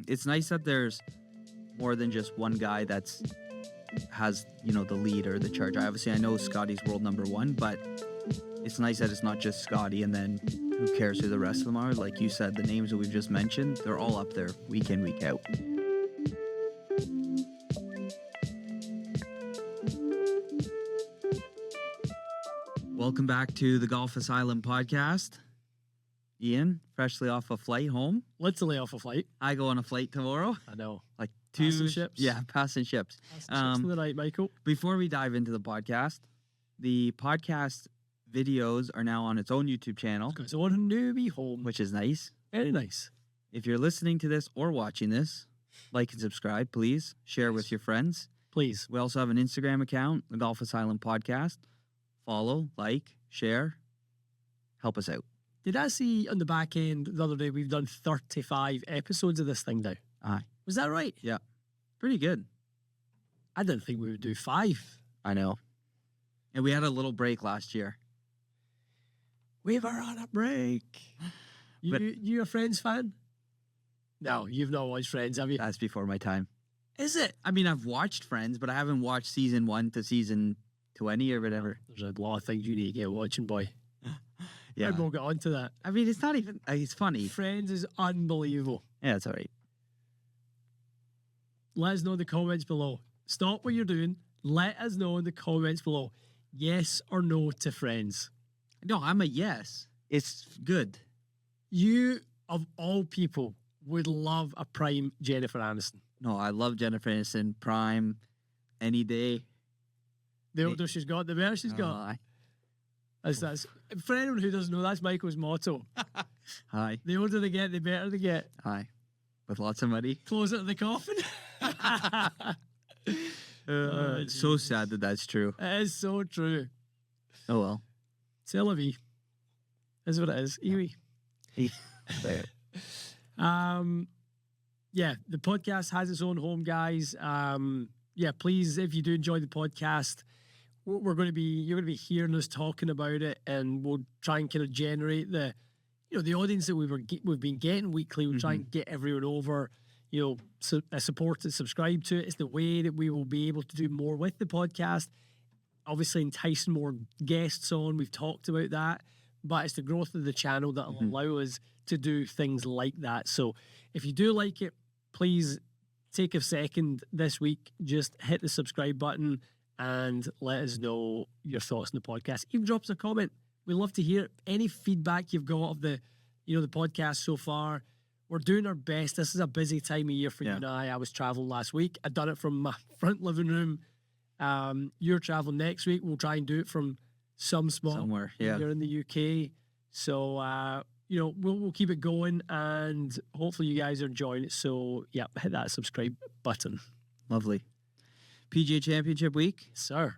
It's nice that there's more than just one guy that's has, the lead or the charge. Obviously, I know Scotty's world number one, but it's nice that it's not just Scotty and then who cares who the rest of them are. Like you said, the names that we've just mentioned, they're all up there week in, week out. Welcome back to the Golf Asylum podcast. Ian, freshly off a flight home. Literally off a flight. I go on a flight tomorrow. I know. Like two passing ships. Yeah, passing ships. Passing ships in the night, Michael. Before we dive into the podcast videos are now on its own YouTube channel. It's on a newbie home. Which is nice. Very nice. If you're listening to this or watching this, like and subscribe, please. Share with your friends. Please. We also have an Instagram account, the Golf Asylum Podcast. Follow, like, share. Help us out. Did I see on the back end the other day we've done 35 episodes of this thing now? Aye. Was that right? Yeah. Pretty good. I didn't think we would do 5. I know. And we had a little break last year. We were on a break. You a Friends fan? No, you've not watched Friends, have you? That's before my time. Is it? I mean, I've watched Friends, but I haven't watched season 1 to season 20 or whatever. There's a lot of things you need to get watching, boy. Yeah. I won't get onto that. I mean, it's not even, it's funny. Friends is unbelievable. Yeah, it's all right. Let us know in the comments below. Stop what you're doing. Let us know in the comments below. Yes or no to Friends. No, I'm a yes. It's good. You, of all people, would love a prime Jennifer Aniston. No, I love Jennifer Aniston. Prime, any day. The older she's got, the better she's got. That's for anyone who doesn't know, that's Michael's motto. Hi. The older they get, the better they get. Hi. With lots of money. Closer to the coffin. It's so sad that that's true. It is so true. Oh well. C'est la vie. Is what it is. Iwi. Yeah, the podcast has its own home, guys. Yeah, please, if you do enjoy the podcast, you're going to be hearing us talking about it, and we'll try and kind of generate the audience that we've been getting weekly. We'll try and get everyone over, support and subscribe to it. It's the way that we will be able to do more with the podcast. Obviously, enticing more guests on. We've talked about that, but it's the growth of the channel that will allow us to do things like that. So if you do like it, please take a second this week, just hit the subscribe button and let us know your thoughts on the podcast. Even drop us a comment. We love to hear any feedback you've got of the podcast so far. We're doing our best. This is a busy time of year for you and I. I was traveling last week. I done it from my front living room. You're traveling next week. We'll try and do it from somewhere here in the UK. So we'll keep it going, and hopefully you guys are enjoying it. So yeah, hit that subscribe button. Lovely. PGA Championship week, sir.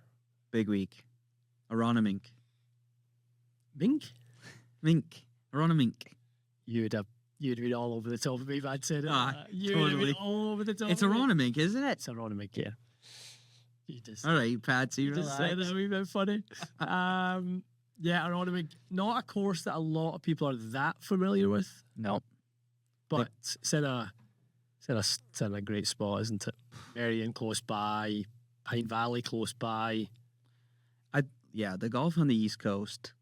Big week. Aronomink. Mink. Aronomink. You'd been all over the top of me if I'd said it. Totally. All over the top. It's Aronomink, isn't it? It's Aronomink, yeah. You just all right, Patsy. You just said that a wee bit funny. Yeah, Aronomink, not a course that a lot of people are that familiar with. No, but it's in a great spot, isn't it? Marion close by, Pine Valley close by. The golf on the East Coast.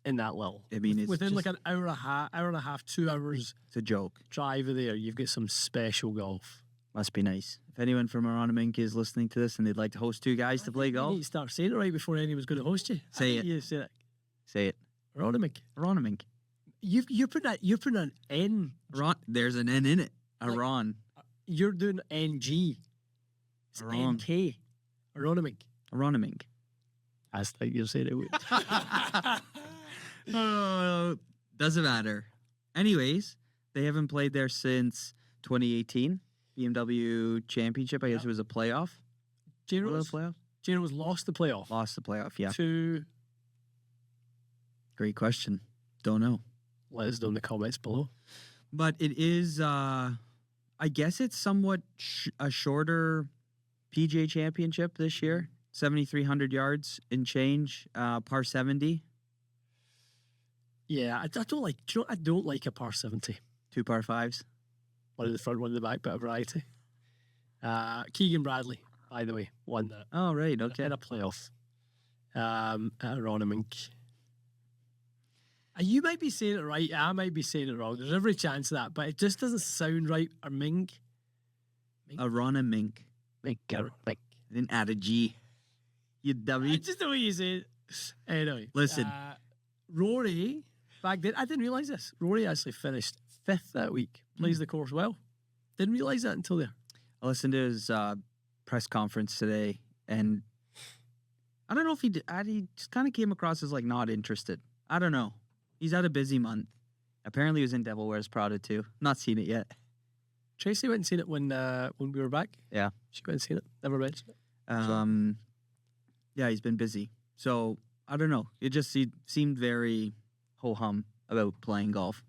In that little, I mean, it's within like an hour and a half, 2 hours. It's a joke. Drive there, you've got some special golf. Must be nice. If anyone from Aronomink is listening to this and they'd like to host two guys to play golf, you need to start saying it right before anyone's going to host you. Say it. You say it. Say it. Aronomink. You're putting an N. There's an N in it. Aron. You're doing NG. It's NK. Aronomink. I think you're saying it. Oh, doesn't matter. Anyways, they haven't played there since 2018 BMW Championship. I guess it was a playoff. Geno's lost the playoff. Lost the playoff, yeah. To. Great question. Don't know. Let us know in the comments below. But it is, I guess it's somewhat a shorter PGA Championship this year. 7,300 yards in change, par 70. Yeah, I don't like a par 70. 2 par 5s. one in the front, one in the back, bit of variety. Keegan Bradley, by the way, won that. Oh, right. Okay. In a playoff. At Aronomink. You might be saying it right. I might be saying it wrong. There's every chance of that, but it just doesn't sound right. Or Mink. Aronomink. Mink. I didn't add a G. You dummy. Just the way you say it. Anyway. Listen. Rory, back then, I didn't realise this. Rory actually finished 5th that week. Plays the course well. Didn't realise that until there. I listened to his press conference today, and I don't know if he just kind of came across as like not interested. I don't know. He's had a busy month. Apparently, he was in Devil Wears Prada too. Not seen it yet. Tracy went and seen it when we were back. Yeah, she went and seen it. Never mentioned it. Yeah, he's been busy. So I don't know. It just seemed very ho hum about playing golf.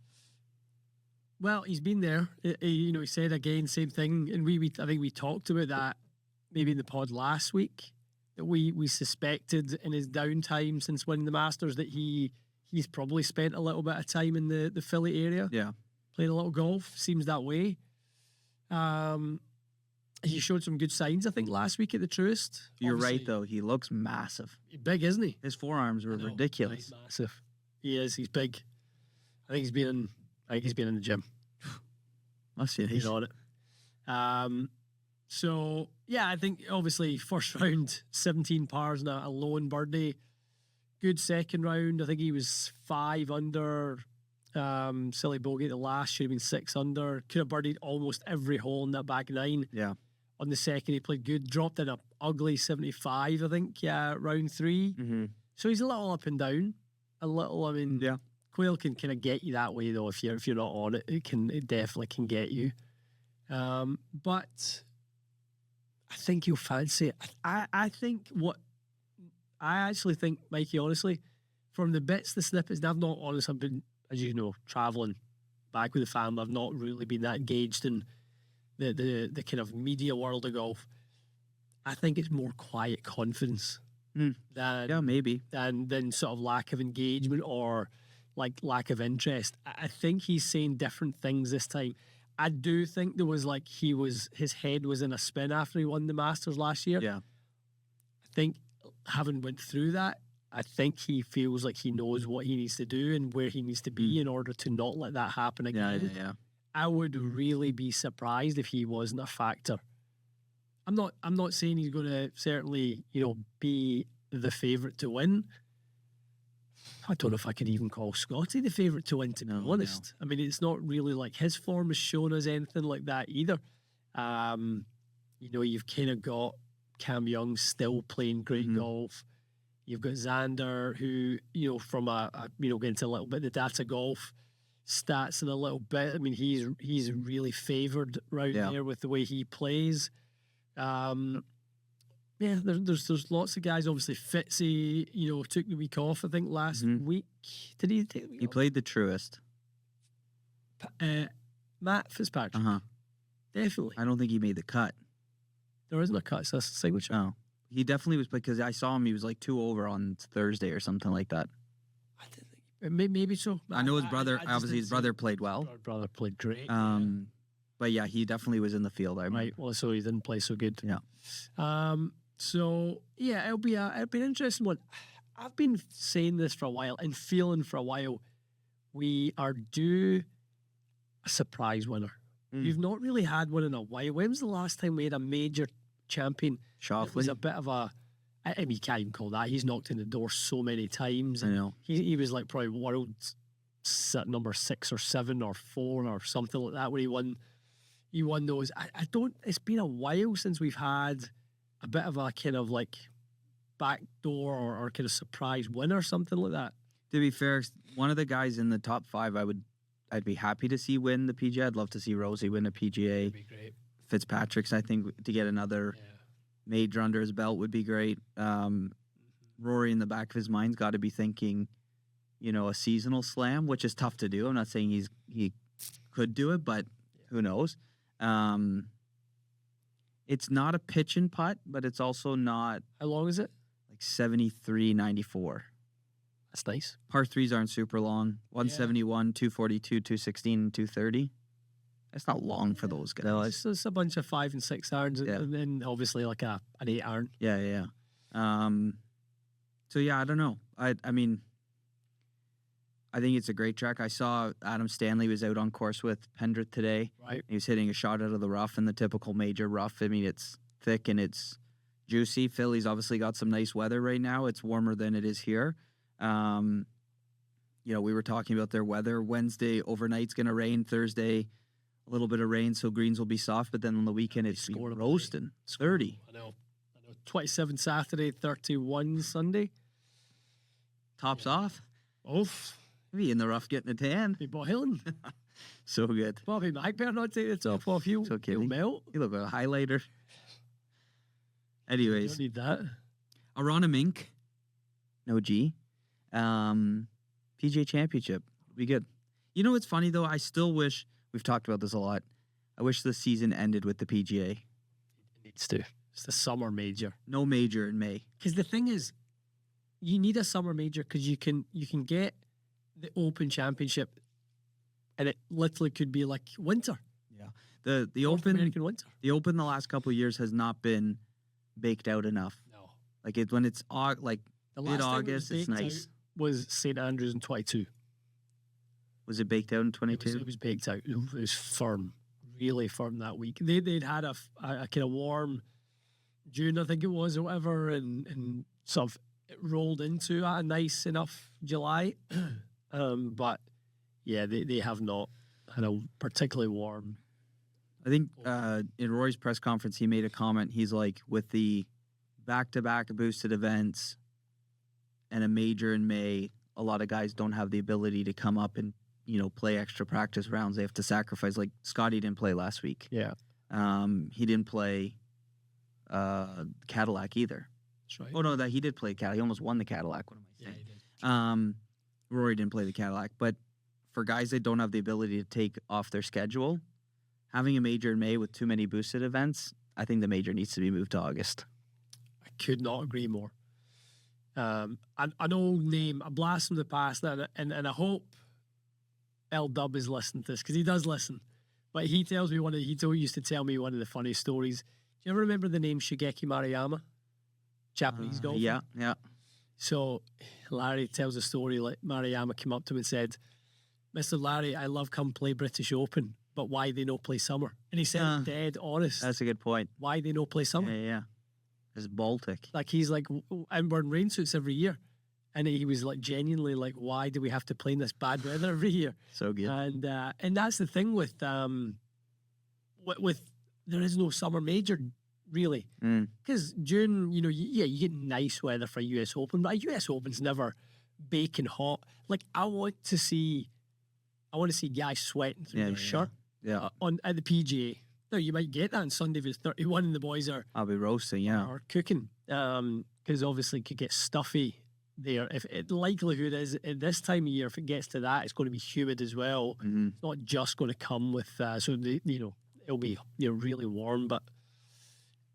Well, he's been there. He said again, same thing, and I think we talked about that maybe in the pod last week. That we suspected in his downtime since winning the Masters that he's probably spent a little bit of time in the Philly area. Yeah, playing a little golf. Seems that way. He showed some good signs, I think, last week at the Truist. You're right, though. He looks massive. Big, isn't he? His forearms were ridiculous. He's massive. He is. He's big. I think he's been in the gym. Must be he's on it. So yeah, I think obviously first round 17 pars and a lone birdie. Good second round. I think he was 5 under. Silly bogey at the last, should have been 6 under. Could have birdied almost every hole in that back 9. Yeah. On the second, he played good. Dropped in a ugly 75, I think. Yeah, round 3. Mm-hmm. So he's a little up and down. A little. I mean, yeah. Quail can kind of get you that way though. If you're not on it, it definitely can get you. But I think you'll fancy it. I actually think, Mikey, honestly, from the bits, the snippets, I've not honestly been, as you know, traveling back with the family. I've not really been that engaged in the kind of media world of golf. I think it's more quiet confidence than maybe than sort of lack of engagement or like lack of interest. I think he's saying different things this time. I do think there was like his head was in a spin after he won the Masters last year. Yeah, I think having went through that, I think he feels like he knows what he needs to do and where he needs to be in order to not let that happen again. Yeah. I would really be surprised if he wasn't a factor. I'm not saying he's going to certainly, be the favourite to win. I don't know if I could even call Scotty the favourite to win, to be honest. No. I mean, it's not really like his form has shown us anything like that either. You've kind of got Cam Young still playing great golf. You've got Xander, who, from getting into a little bit of the data golf stats in a little bit. I mean, he's really favoured right there with the way he plays. There's lots of guys. Obviously, Fitzy, took the week off, I think, last week. Did he take the week off? Played the Truist. Matt Fitzpatrick. Definitely. I don't think he made the cut. There isn't a cut, so that's a signature. Oh. He definitely was, because I saw him, he was like 2 over on Thursday or something like that. I didn't think, maybe so. I know his brother, obviously his brother played well. His brother played great. But yeah, he definitely was in the field. Right, well, so he didn't play so good. Yeah. So yeah, it'll be an interesting one. I've been saying this for a while and feeling for a while. We are due a surprise winner. We've not really had one in a while. When was the last time we had a major champion? Shoffley. It was a bit of a. I mean, you can't even call that. He's knocked in the door so many times. I know. He was like probably world number 6 or 7 or 4 or something like that where he won those. I don't. It's been a while since we've had a bit of a kind of like backdoor or kind of surprise win or something like that. To be fair, one of the guys in the top 5, I'd be happy to see win the PGA. I'd love to see Rosie win a PGA. That'd be great. Fitzpatrick's, I think, to get another major under his belt would be great. Rory, in the back of his mind's got to be thinking, a seasonal slam, which is tough to do. I'm not saying he could do it, but who knows? It's not a pitch and putt, but it's also not. How long is it? Like 73.94. That's nice. Par 3s aren't super long. 171, 242, 216, 230. That's not long for those guys. No, it's just a bunch of 5 and 6 irons, Yeah. and then obviously like an 8 iron. Yeah. So yeah, I don't know. I mean, I think it's a great track. I saw Adam Stanley was out on course with Pendrith today. Right. He was hitting a shot out of the rough in the typical major rough. I mean, it's thick and it's juicy. Philly's obviously got some nice weather right now. It's warmer than it is here. You know, we were talking about their weather. Wednesday overnight's going to rain. Thursday, a little bit of rain, so greens will be soft. But then on the weekend, it's roasting. 30. I know. 27 Saturday, 31 Sunday. Tops off. Oof. Maybe in the rough getting a tan. Be boiling. So good. Bobby Mac better not take the top off you. It's okay. You'll melt. You look like a highlighter. You Anyways, don't need that. Aronomink, no G. PGA Championship. Be good. You know what's funny, though? I still wish, we've talked about this a lot, I wish the season ended with the PGA. It needs to. It's the summer major. No major in May. Because the thing is, you need a summer major because you can get the Open Championship, and it literally could be like winter. Yeah. The North Open, American winter. the Open the last couple of years has not been baked out enough. No. Like when it's like The last time it mid-August, was it's baked nice. out was St Andrews in 22. Was it baked out in 22? It was baked out. It was firm, really firm that week. They'd had a kind of warm June, I think it was, or whatever, and sort of it rolled into a nice enough July. But yeah, they have not had a particularly warm. I think in Roy's press conference, he made a comment. He's like, with the back-to-back boosted events and a major in May, a lot of guys don't have the ability to come up and, play extra practice rounds. They have to sacrifice. Like Scotty didn't play last week. Yeah. He didn't play Cadillac either. That's right. Oh, no, that he did play Cadillac. He almost won the Cadillac. What am I Yeah, saying? he did. Rory didn't play the Cadillac. But for guys that don't have the ability to take off their schedule, having a major in May with too many boosted events, I think the major needs to be moved to August. I could not agree more. An old name, a blast from the past, and I hope L Dub is listening to this because he does listen. But he tells me used to tell me one of the funniest stories. Do you ever remember the name Shigeki Maruyama? Japanese golfer? Yeah. So Larry tells a story like Maruyama came up to him and said, "Mr. Larry, I love come play British Open, but why they no play summer?" And he said, dead honest. That's a good point. Why they no play summer? Yeah. It's Baltic. Like he's like, and we're in rain suits every year. And he was like genuinely like, why do we have to play in this bad weather every year? So good. And that's the thing with there is no summer major really. Because June, you get nice weather for a US Open, but a US Open's never baking hot. Like I want to see guys sweating through their shirt at the PGA. Now you might get that on Sunday if it's 31 and the boys I'll be roasting, yeah. are cooking. Because obviously it could get stuffy there. If the likelihood is at this time of year, if it gets to that, it's going to be humid as well. It's not just going to come with it'll be really warm, but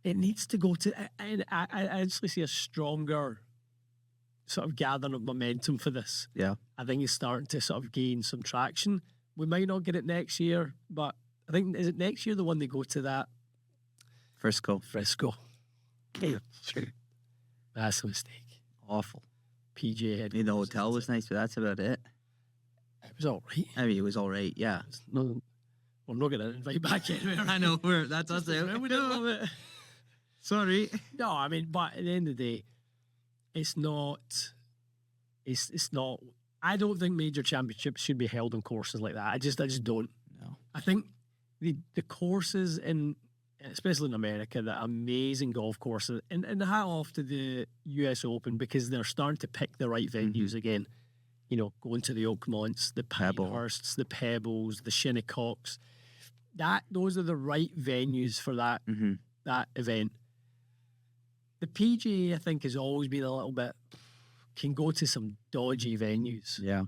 it needs to go to. And I actually see a stronger sort of gathering of momentum for this. Yeah, I think it's starting to sort of gain some traction. We might not get it next year, but I think, is it next year the one they go to that? Frisco. Yeah. That's a mistake. Awful. PGA had. I mean, the hotel was nice, but that's about it. It was all right. I mean, it was all right, yeah. No, I'm not going to invite back anywhere. I know, that's us out. We don't love it. Sorry. No, I mean, but at the end of the day, it's not. I don't think major championships should be held on courses like that. I just don't. No. I think the courses especially in America, the amazing golf courses, and hat off to the US Open because they're starting to pick the right venues again. Going to the Oakmonts, the Pinehursts, the Pebbles, the Shinnecocks. Those are the right venues for that event. The PGA, I think, has always been a little bit, can go to some dodgy venues. Yeah.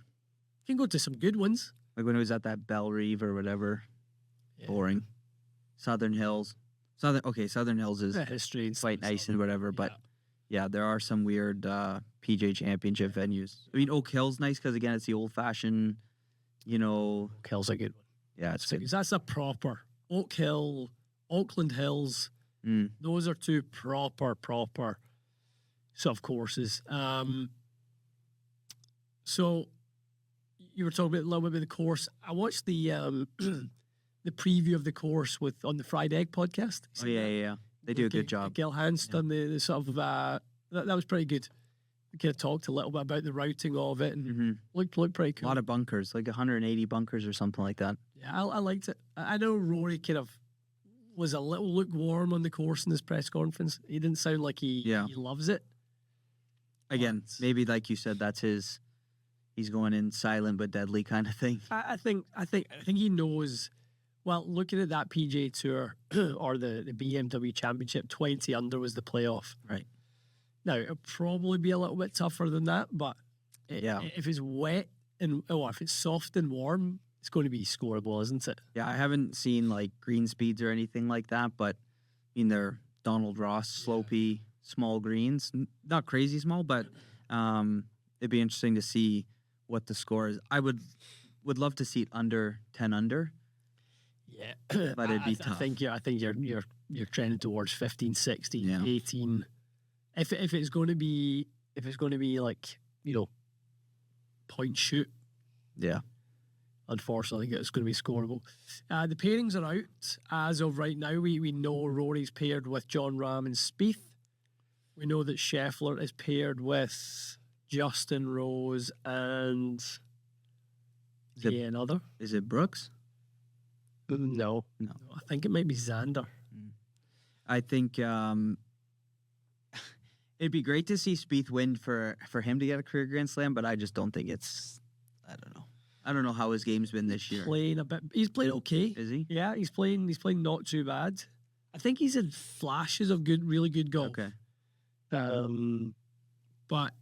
Can go to some good ones. Like when it was at that Belle Reve or whatever. Yeah. Boring. Southern Hills. Southern Hills is history quite nice and whatever, but yeah, there are some weird PGA Championship venues. I mean, Oak Hill's nice because, again, it's the old-fashioned, Oak Hill's a good one. Yeah, it's good. That's a proper Oak Hill, Auckland Hills. Those are two proper sort of courses. So you were talking about a little bit about the course. I watched the the preview of the course on the Fried Egg podcast. Oh yeah. They do a good job. Gil Hans done the sort of that was pretty good. We kind of talked a little bit about the routing of it and looked pretty cool. A lot of bunkers, like 180 bunkers or something like that. Yeah, I liked it. I know Rory kind of was a little lukewarm on the course in his press conference. He didn't sound like he loves it. Again, maybe like you said, that's he's going in silent but deadly kind of thing. I think he knows. Well, looking at that PGA Tour or the BMW Championship, 20 under was the playoff. Right. Now, it'll probably be a little bit tougher than that, but if it's wet and if it's soft and warm, it's going to be scoreable, isn't it? Yeah, I haven't seen like green speeds or anything like that, but I mean, they're Donald Ross, slopey, small greens. Not crazy small, but it'd be interesting to see what the score is. I would love to see it under 10 under. Yeah, but it'd be tough. I think you're trending towards 15, 16, 18. If it's going to be like, point shoot. Yeah. Unfortunately, I think it's going to be scoreable. The pairings are out as of right now. We know Rory's paired with John Rahm and Spieth. We know that Scheffler is paired with Justin Rose and another. Is it Brooks? No. I think it might be Xander. I think it'd be great to see Spieth win for him to get a career Grand Slam, but I just don't think it's. I don't know. I don't know how his game's been this year. Playing a bit. He's played okay. Is he? Yeah, he's playing not too bad. I think he's had flashes of really good golf. Okay. But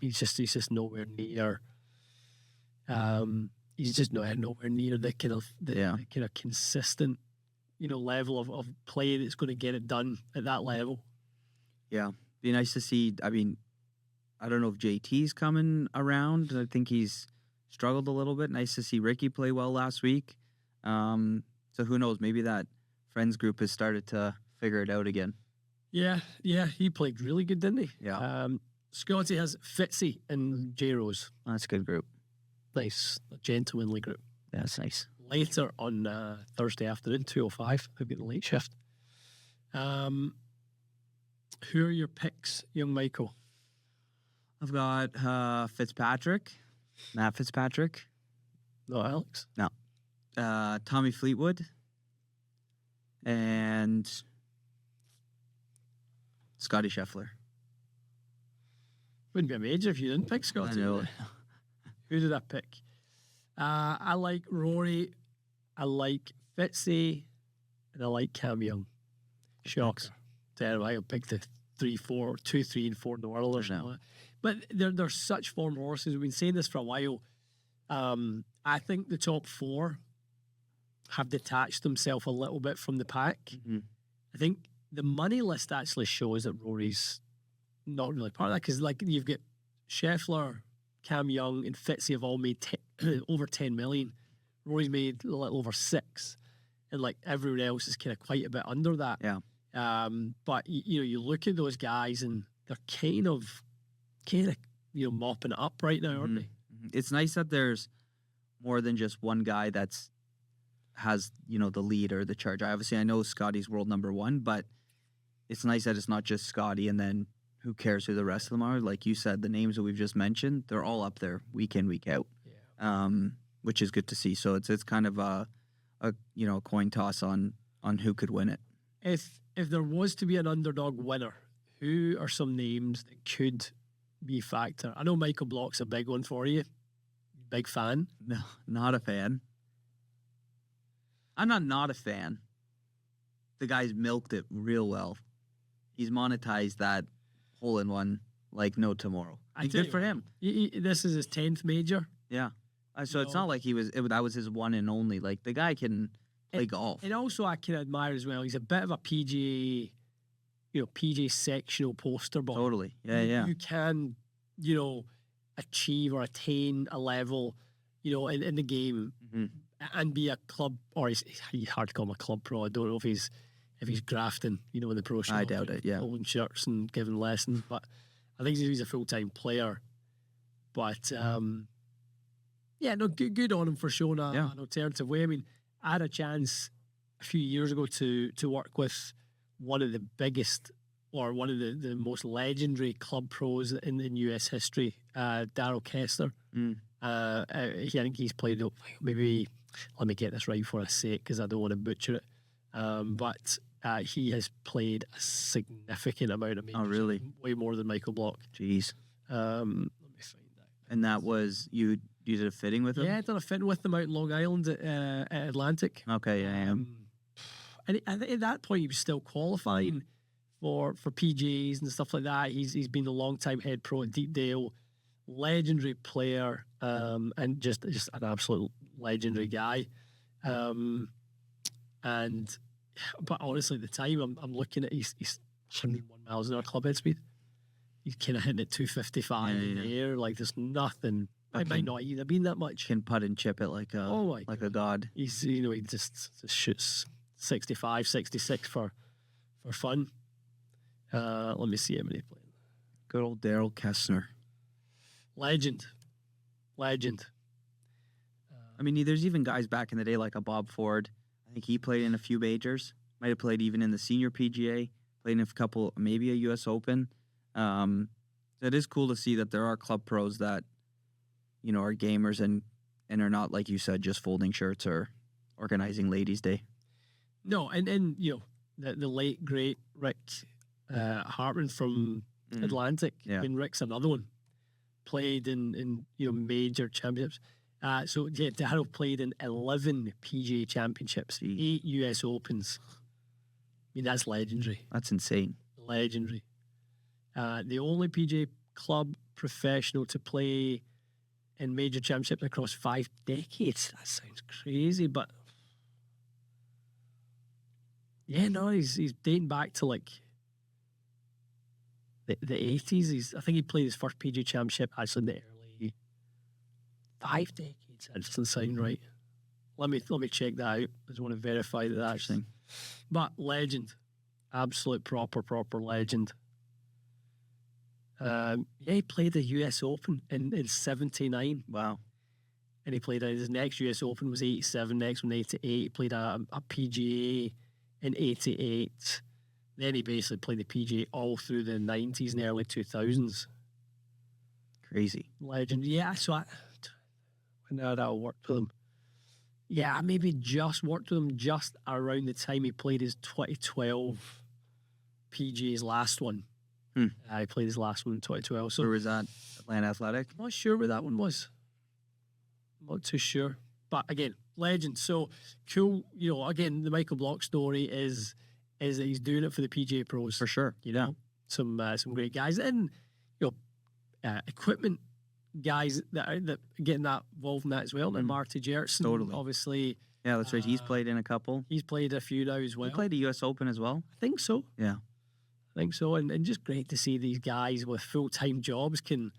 he's just nowhere near. He's just nowhere near the kind of consistent, level of play that's going to get it done at that level. Yeah, be nice to see. I mean, I don't know if JT's coming around. I think he's struggled a little bit. Nice to see Ricky play well last week. So who knows? Maybe that friends group has started to figure it out again. Yeah, he played really good, didn't he? Yeah. Scotty has Fitzy and J Rose. That's a good group. Nice, a gentlemanly group. That's nice. Later on Thursday afternoon, 2:05, I've got the late shift. Who are your picks, young Michael? I've got Matt Fitzpatrick. No, Alex. No. Tommy Fleetwood. And Scotty Scheffler. Wouldn't be a major if you didn't pick Scotty. I know. Who did I pick? I like Rory. I like Fitzy. And I like Cam Young. Shocker. Terrible. I picked the 2, 3, and 4 in the world or something. But they're such form horses. We've been saying this for a while. I think the top 4 have detached themselves a little bit from the pack. Mm-hmm. I think the money list actually shows that Rory's not really part of that because, like, you've got Scheffler, Cam Young, and Fitzy have all made over 10 million. Rory's made a little over 6, and like everyone else is kind of quite a bit under that. Yeah. But you look at those guys and they're kind of mopping it up right now, aren't they? It's nice that there's more than just one guy has the lead or the charge. Obviously, I know Scotty's world number 1, but it's nice that it's not just Scotty and then who cares who the rest of them are. Like you said, the names that we've just mentioned, they're all up there week in, week out, which is good to see. So it's kind of a coin toss on who could win it. If there was to be an underdog winner, who are some names that could be a factor? I know Michael Block's a big one for you. Big fan? No, not a fan. I'm not a fan. The guy's milked it real well. He's monetized that hole-in-one like no tomorrow. Good for him. This is his 10th major. Yeah. So it's not like that was his one and only. Like, the guy can play golf. And also I can admire as well, he's a bit of a PGA sectional poster boy. Totally. Yeah. You can, achieve or attain a level, in the game and be a club, or he's hard to call him a club pro. I don't know if he's grafting, in the pro shop. I doubt it, yeah. Holding shirts and giving lessons, but I think he's a full-time player. But yeah, no, good on him for showing an alternative way. I mean, I had a chance a few years ago to work with one of the biggest, or one of the most legendary club pros in US history, Daryl Kestner. I think he's played, maybe, let me get this right before I say it because I don't want to butcher it. But he has played a significant amount of majors. Oh, really? Way more than Michael Block. Jeez. Let me find that. And that was, you did a fitting with him? Yeah, I done a fitting with him out in Long Island at Atlantic. Okay, yeah, I am. And at that point, he was still qualifying for PGAs and stuff like that. He's been a long-time head pro at Deepdale, legendary player, and just an absolute legendary guy. But honestly, at the time, I'm looking at he's 101 miles an hour club head speed. He's kind of hitting at 255 in the air. Like, there's nothing. It might not even have been that much. Can putt and chip it like a god. He's he just shoots 65, 66 for fun. Let me see how many playing. Good old Daryl Kestner. Legend. I mean, there's even guys back in the day like a Bob Ford. I think he played in a few majors. Might have played even in the senior PGA. Played in a couple, maybe a U.S. Open. It is cool to see that there are club pros that, are gamers and are not, like you said, just folding shirts or organizing ladies' day. No, and the late great Rick Hartman from Atlantic. Yeah. I mean, Rick's another one. Played in major championships. So Daryl played in 11 PGA Championships, 8 US Opens. I mean, that's legendary. That's insane. Legendary. The only PGA club professional to play in major championships across 5 decades. That sounds crazy, but yeah, no, he's dating back to like the 80s. I think he played his first PGA Championship actually in the early 5 decades. That doesn't sound right. Let me check that out. I just want to verify that actually. But legend, absolute proper legend. He played the US Open in 79. Wow. And he played his next US Open was 87, next one 88. He played a PGA in 88. Then he basically played the PGA all through the 90s and early 2000s. Crazy. Legend. Yeah, so when I worked with him. Yeah, I maybe just worked with him just around the time he played his 2012 PGA's last one. He played his last one in 2012. So where was that? Atlanta Athletic? I'm not sure where that one was. I'm not too sure. But again, legend. So cool. Again, the Michael Block story is that he's doing it for the PGA pros. For sure. Some great guys. And, equipment guys that are getting that involved in that as well. And Marty Jertson, totally. Obviously. Yeah, that's right. He's played in a couple. He's played a few now as well. He played the US Open as well? I think so. Yeah. I think so. And just great to see these guys with full-time jobs can,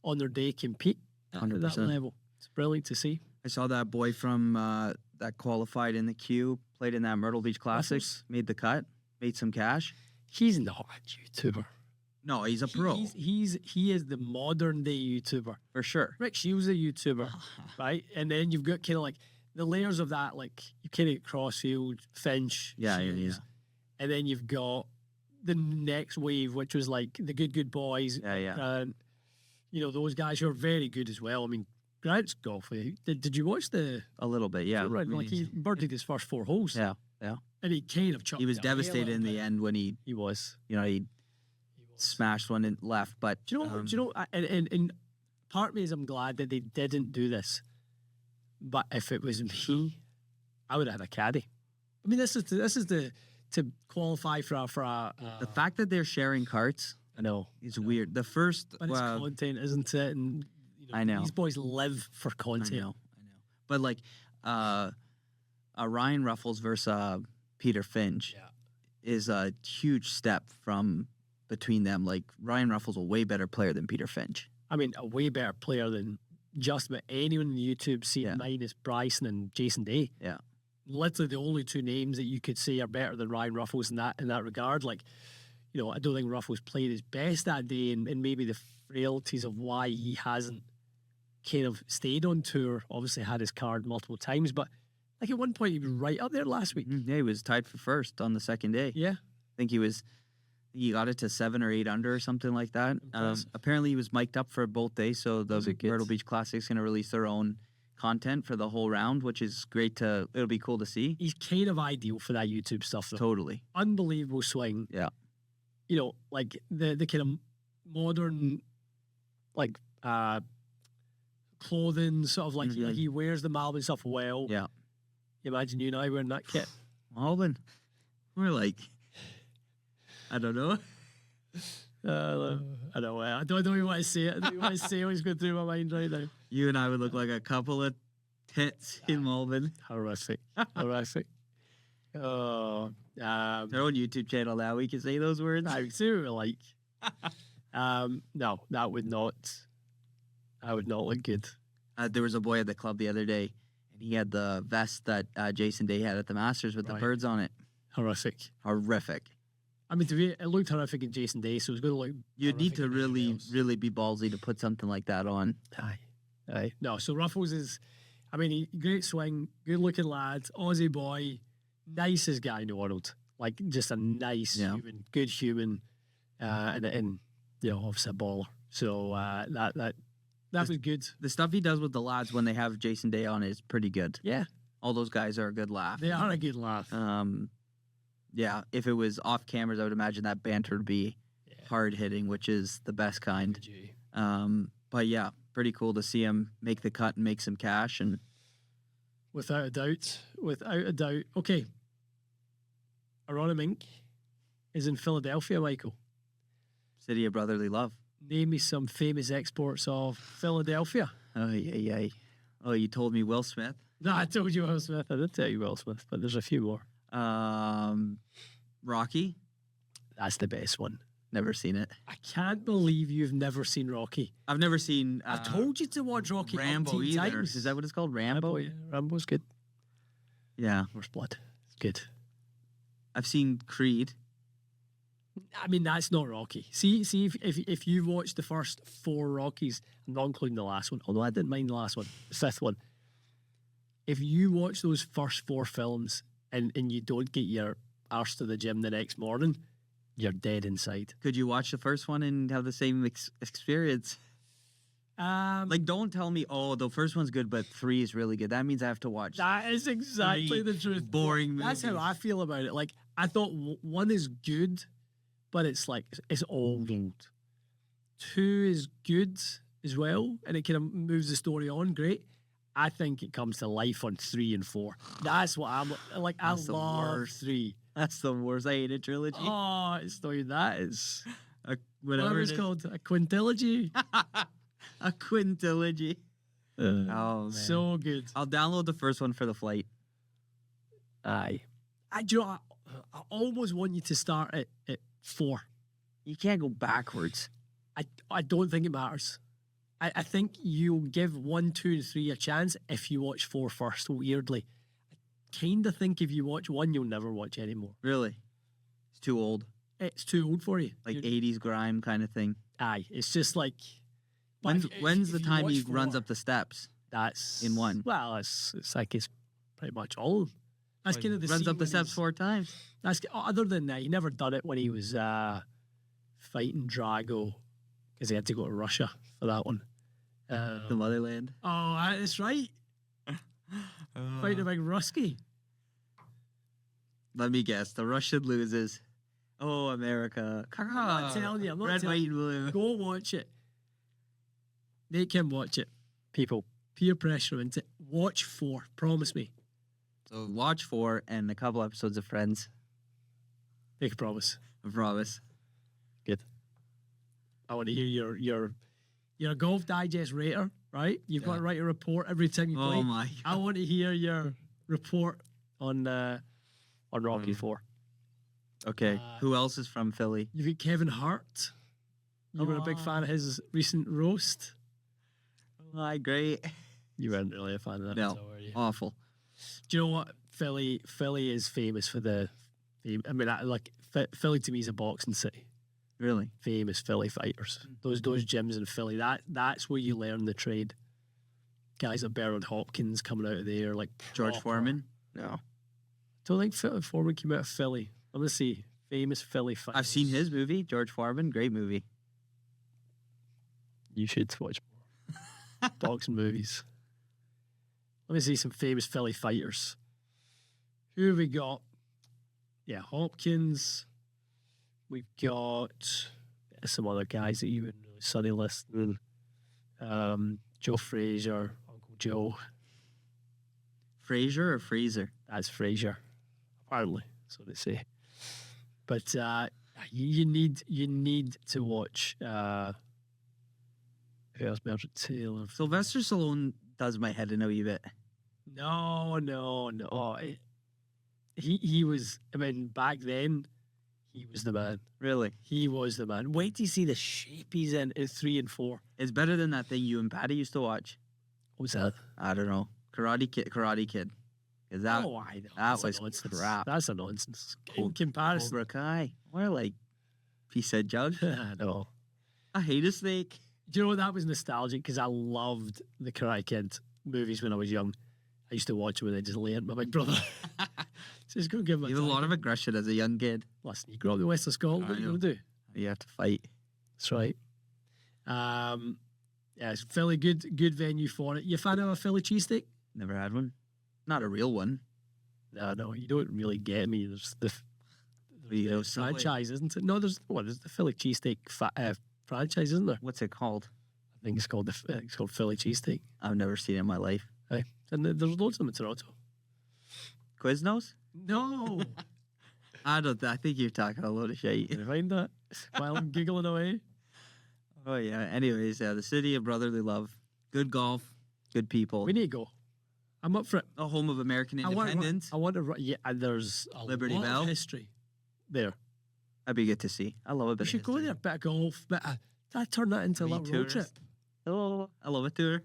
on their day, compete at 100%. that level. It's brilliant to see. I saw that boy from that qualified in the queue, played in that Myrtle Beach Classics, made the cut, made some cash. He's not a YouTuber. No, he's a pro. He is the modern day YouTuber. For sure. Rick Shields a YouTuber, right? And then you've got kind of like the layers of that, like you kind of Crossfield, Finch, Shields, yeah. And then you've got the next wave, which was like the Good Boys. And, those guys who are very good as well. I mean, Grant's golf. Did you watch a little bit, yeah. Right, like he birdied his first 4 holes. Yeah. And he kind of chucked. He was devastated in the end when he was. He smashed one and left. But do you know? And part of me is I'm glad that they didn't do this. But if it was me, I would have had a caddy. I mean, this is to qualify for a the fact that they're sharing carts. I know is weird. The first, but it's content, isn't it? And I know these boys live for content. I know. But like, Ryan Ruffles versus Peter Finch is a huge step from between them. Like Ryan Ruffles a way better player than Peter Finch. I mean, a way better player than just about anyone on YouTube seen Yeah. minus Bryson and Jason Day. Yeah. Literally the only two names that you could say are better than Ryan Ruffles in that regard. Like, you know, I don't think Ruffles played his best that day, and maybe the frailties of why he hasn't kind of stayed on tour. Obviously had his card multiple times, but like at one point he was right up there last week. Yeah, he was tied for first on the second day. Yeah. I think he got it to 7 or 8 under or something like that. Impressive. Apparently he was mic'd up for both days, so the Was it good? Myrtle Beach Classic's going to release their own content for the whole round, which is great it'll be cool to see. He's kind of ideal for that YouTube stuff though. Totally. Unbelievable swing. Yeah. You know, like the kind of modern, like, clothing, sort of like Mhm. he wears the Malvin stuff well. Yeah. You imagine you and I wearing that kit. Malvin. We're like, I don't know. I know. I don't even want to say it. I don't even want to say what's going through my mind right now. You and I would look like a couple of tits in Malvin. Horrific. Horrific. Oh, Their own YouTube channel now. We can say those words. I see what we're like. No, that would not look good. There was a boy at the club the other day, and he had the vest that Jason Day had at the Masters with the Right. birds on it. Horrific. Horrific. I mean, it looked horrific in Jason Day, so it was going to look. You'd need to horrific in anything really, else. really be ballsy to put something like that on. Aye. No, so Ruffles is, I mean, great swing, good looking lad, Aussie boy, nicest guy in the world. Like, just a nice Yeah. human, good human, and you know, obviously a baller. So that was good. The stuff he does with the lads when they have Jason Day on is pretty good. Yeah, All those guys are a good laugh. they are a good laugh. Yeah, if it was off cameras, I would imagine that banter would be hard hitting, which is the best kind. But yeah, pretty cool to see him make the cut and make some cash. And Without a doubt. Okay. Aronomink is in Philadelphia, Michael. city of brotherly love. Name me some famous exports of Philadelphia. Oh, yeah. Oh, you told me Will Smith. No, I told you Will Smith. I did tell you Will Smith, but there's a few more. Rocky. That's the best one. Never seen it. I can't believe you've never seen Rocky. I've never seen. I've told you to watch Rocky Rambo umpteen either. times. Is that what it's called? Rambo? Yeah. Rambo's good. Yeah. First Blood. It's good. I've seen Creed. I mean, that's not Rocky. See if you watch the first 4 Rockies, not including the last one, although I didn't mind the last one, the 5th one. If you watch those first 4 films and you don't get your arse to the gym the next morning, you're dead inside. Could you watch the first one and have the same experience? Like, don't tell me, oh, the first one's good, but 3 is really good. That means I have to watch. That is exactly 3 the truth. boring That's how movies. I feel about it. Like, I thought 1 is good, but it's like, it's old. 2 is good as well, and it kind of moves the story on. Great. I think it comes to life on 3 and 4. That's what I'm like. That's I the love worst. 3. That's the worst. I hate a trilogy. Oh, it's not even that. It's Whatever it's it is. called, a quintilogy. A quintilogy. Oh, man. So good. I'll download the first one for the flight. Aye. Do you know, I almost want you to start at 4. You can't go backwards. I don't think it matters. I think you'll give 1, 2, and 3 a chance if you watch 4 first, weirdly. I kind of think if you watch 1, you'll never watch anymore. Really? It's too old. It's too old for you. Like You're- 80s grime kind of thing. Aye, it's just like... but When's if the you time watch he runs 4, up the steps? That's... in 1? Well, it's like it's pretty much all of them. That's kind of the Runs scene up the when steps he's- 4 times. That's other than that, he never done it when he was fighting Drago because he had to go to Russia for that one. The motherland. Oh, that's right. Fighting a big Rusky. Let me guess. The Russian loses. Oh, America. I'm not telling you. I'm not Red, telling white, and blue. Go watch it. Make him watch it. People, peer pressure him into it. Watch 4. Promise me. So watch 4 and a couple episodes of Friends. Make a promise. I promise. Good. I want to hear you're a Golf Digest rater, right? You've got to write a report every time you play. Oh my. I want to hear your report on Rocky 4. Okay. Who else is from Philly? You've got Kevin Hart. You were a big fan of his recent roast. Hi, great. You weren't really a fan of that, No, at all, were you? awful. Do you know what? Philly is famous for the. I mean, Philly to me is a boxing city. Really? Famous Philly fighters. Those gyms in Philly. That's where you learn the trade. Guys like Bernard Hopkins coming out of there, like George proper- Foreman? No. Don't think Foreman came out of Philly. Let me see. Famous Philly fighters. I've seen his movie, George Foreman. Great movie. You should watch more boxing movies. Let me see some famous Philly fighters. Who have we got? Yeah, Hopkins. We've got some other guys that you wouldn't really study listening. Joe Frazier, Uncle Joe. Fraser or Freezer? That's Frazier, apparently. That's what they say. But you need to watch. Who else? Mildred Taylor. Sylvester Stallone does my head in a wee bit. No. He was. I mean, back then, he was the man. Really? He was the man. Wait till you see the shape he's in 3 and 4. It's better than that thing you and Patty used to watch. What was that? I don't know. Karate Kid. Is that Oh, I know. that That's a was nonsense. crap. That's a nonsense. In comparison. Cobra Kai. Or like piece of jug. I know. I hate a snake. Do you know what? That was nostalgic because I loved the Karate Kid movies when I was young. I used to watch them when I just lay at my big brother. Just go give him You have a lot of aggression as a young kid. Listen, you grew up in the west of Scotland. What are you going to do? You have to fight. That's right. Yeah, it's Philly, good venue for it. You a fan of a Philly cheesesteak? Never had one. Not a real one. No, you don't really get me. There's the franchise, isn't it? No, there's the Philly cheesesteak franchise, isn't there? What's it called? I think it's called Philly cheesesteak. I've never seen it in my life. Right. And there's loads of them in Toronto. Quiznos? No. I think you're talking a load of shit. Can you find that? While I'm giggling away. Oh yeah. Anyways, the city of brotherly love, good golf, good people. We need to go. I'm up for it. A home of American independence. I want to. Yeah, and there's a Liberty lot Bell. of history there. That'd be good to see. I love a bit. We should of go history. there. Bit of golf. That turn that into a Wee little road trip. tourist. Oh, I love a tour.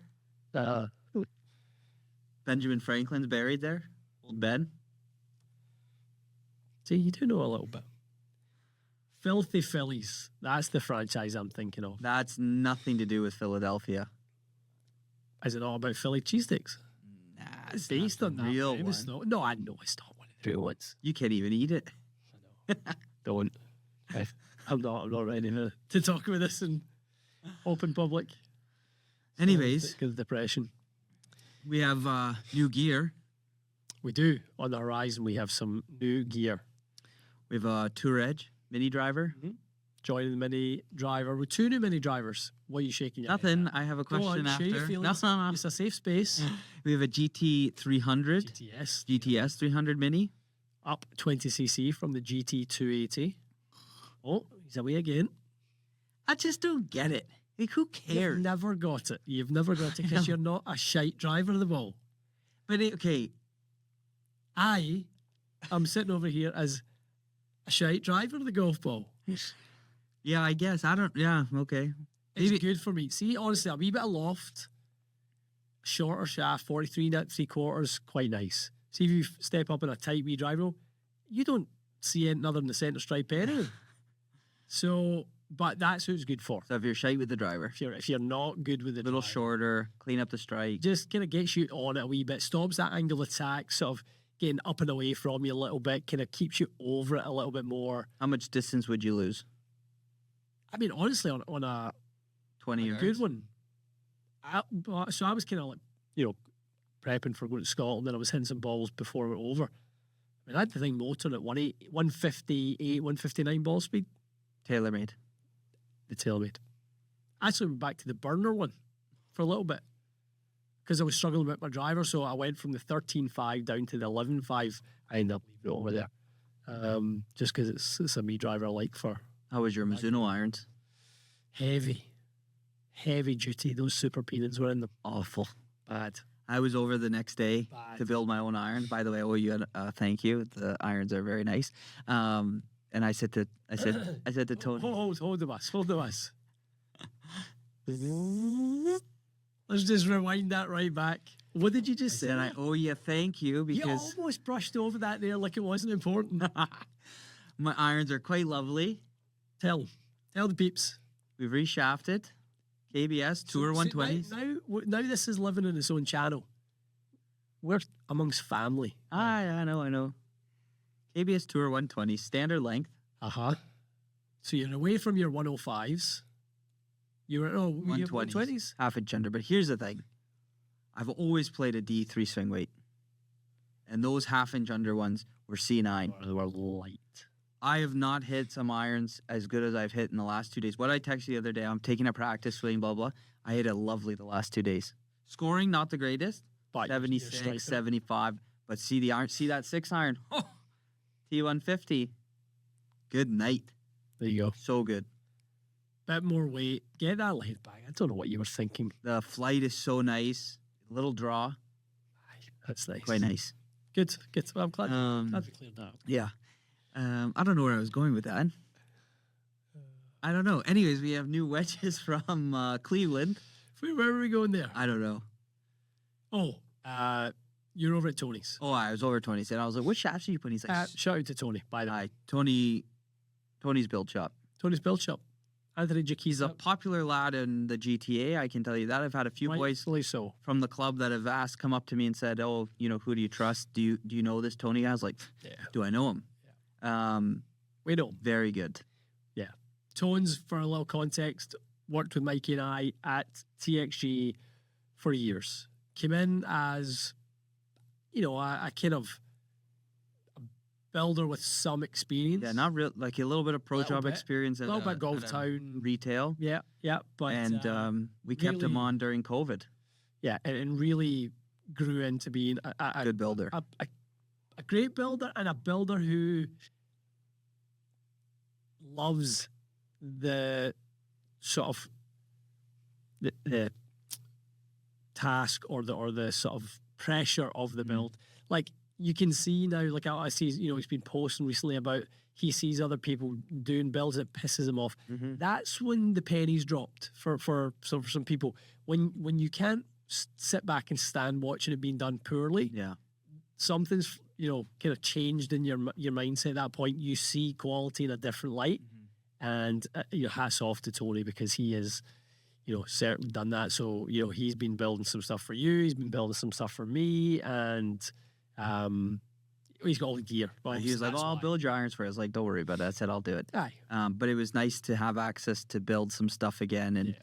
Benjamin Franklin's buried there. Old Ben. See, you do know a little bit. Filthy Phillies. That's the franchise I'm thinking of. That's nothing to do with Philadelphia. Is it all about Philly cheesesteaks? Nah, It's based on that. real famous one. No, I know it's not one of the real ones. You can't even eat it. Don't. I'm not ready to talk about this in open public. Anyways, Because of depression. we have new gear. We do. On the horizon, we have some new gear. We have a Tour Edge mini driver. Joining the mini driver with 2 new mini drivers. What are you shaking your Nothing. head I have a at? Go question on, share your after. feelings. No. It's a safe space. We have a GT 300, GTS. 300 mini. Up 20cc from the GT 280. Oh, he's away again. I just don't get it. Like, who cares? You've never got it. You've never got it because you're not a shite driver of the ball. But okay, I'm sitting over here as a shite driver of the golf ball. yeah, I guess I don't. Yeah, okay. It's Maybe- good for me. See, honestly, a wee bit of loft, shorter shaft, 43 3/4, quite nice. See, if you step up in a tight wee driver, you don't see anything other than the centre stripe anyway. So, but that's who it's good for. So if you're shite with the driver, If you're not good with the a little driver, shorter, clean up the strike. just kind of gets you on it a wee bit, stops that angle attack, sort of getting up and away from you a little bit, kind of keeps you over it a little bit more. How much distance would you lose? I mean, honestly, on a 20 yards. good one. So I was kind of like, prepping for going to Scotland, and I was hitting some balls before we went over. I mean, I had the thing motoring at 158, 159 ball speed, TaylorMade. the TaylorMade. I actually went back to the burner one for a little bit because I was struggling with my driver, so I went from the 13.5 down to the 11.5. I ended up leaving it over there just because it's a me driver I like for How was your Mizuno irons? heavy duty. Those super peanuts were in them. Awful. Bad. I was over the next day Bad. to build my own irons. By the way, I owe you a thank you. The irons are very nice. And I said to Tony, Hold the bus. Let's just rewind that right back. What did you just say? And I owe you a thank you You because almost brushed over that there like it wasn't important. my irons are quite lovely. Tell the peeps. We've reshafted KBS Tour 120s. Now this is living in its own channel. We're amongst family. I know. KBS Tour 120, standard length. So you're away from your 105s. You were 120s. Half inch under. But here's the thing. I've always played a D3 swing weight. And those half inch under ones were C9. They were light. I have not hit some irons as good as I've hit in the last 2 days. What I texted you the other day, I'm taking a practice swing, blah, blah. I hit it lovely the last 2 days. Scoring, not the greatest. But 76, 75. But see the iron, see that 6 iron. Oh, T150. Good night. There you go. So good. Bit more weight. Get that laid back. I don't know what you were thinking. The flight is so nice. Little draw. That's nice. Quite nice. Good. Well, I'm glad we cleared that up. Yeah. I don't know where I was going with that. I don't know. Anyways, we have new wedges from Cleveland. Where were we going there? I don't know. Oh, you're over at Tony's. Oh, I was over 20. And I was like, what shafts are you putting? He's like, shout out to Tony, by the way. Tony's build shop. Tony's build shop. Anthony Jaquisa. He's a popular lad in the GTA, I can tell you that. I've had a few boys from the club that have come up to me and said, oh, who do you trust? Do you know this Tony guy? I was like, do I know him? Yeah. We know. Very good. Yeah. Tones, for a little context, worked with Mikey and I at TXG for years. Came in as, a kind of builder with some experience. Yeah, not real, like a little bit of pro job experience. A little bit Golf Town. Retail. Yeah. But we kept him on during COVID. Yeah, and really grew into being a good builder. A great builder and a builder who loves the sort of the task or the sort of pressure of the build. Like you can see now, like I see, he's been posting recently about he sees other people doing builds that pisses him off. That's when the pennies dropped for some people. When you can't sit back and stand watching it being done poorly. Yeah, something's kind of changed in your mindset at that point. You see quality in a different light, and hats off to Tony because he is, certainly done that. So he's been building some stuff for you. He's been building some stuff for me, and he's got all the gear. He was like, "Oh, I'll build your irons for you." I was like, "Don't worry about it." I said, "I'll do it." Aye. But it was nice to have access to build some stuff again, and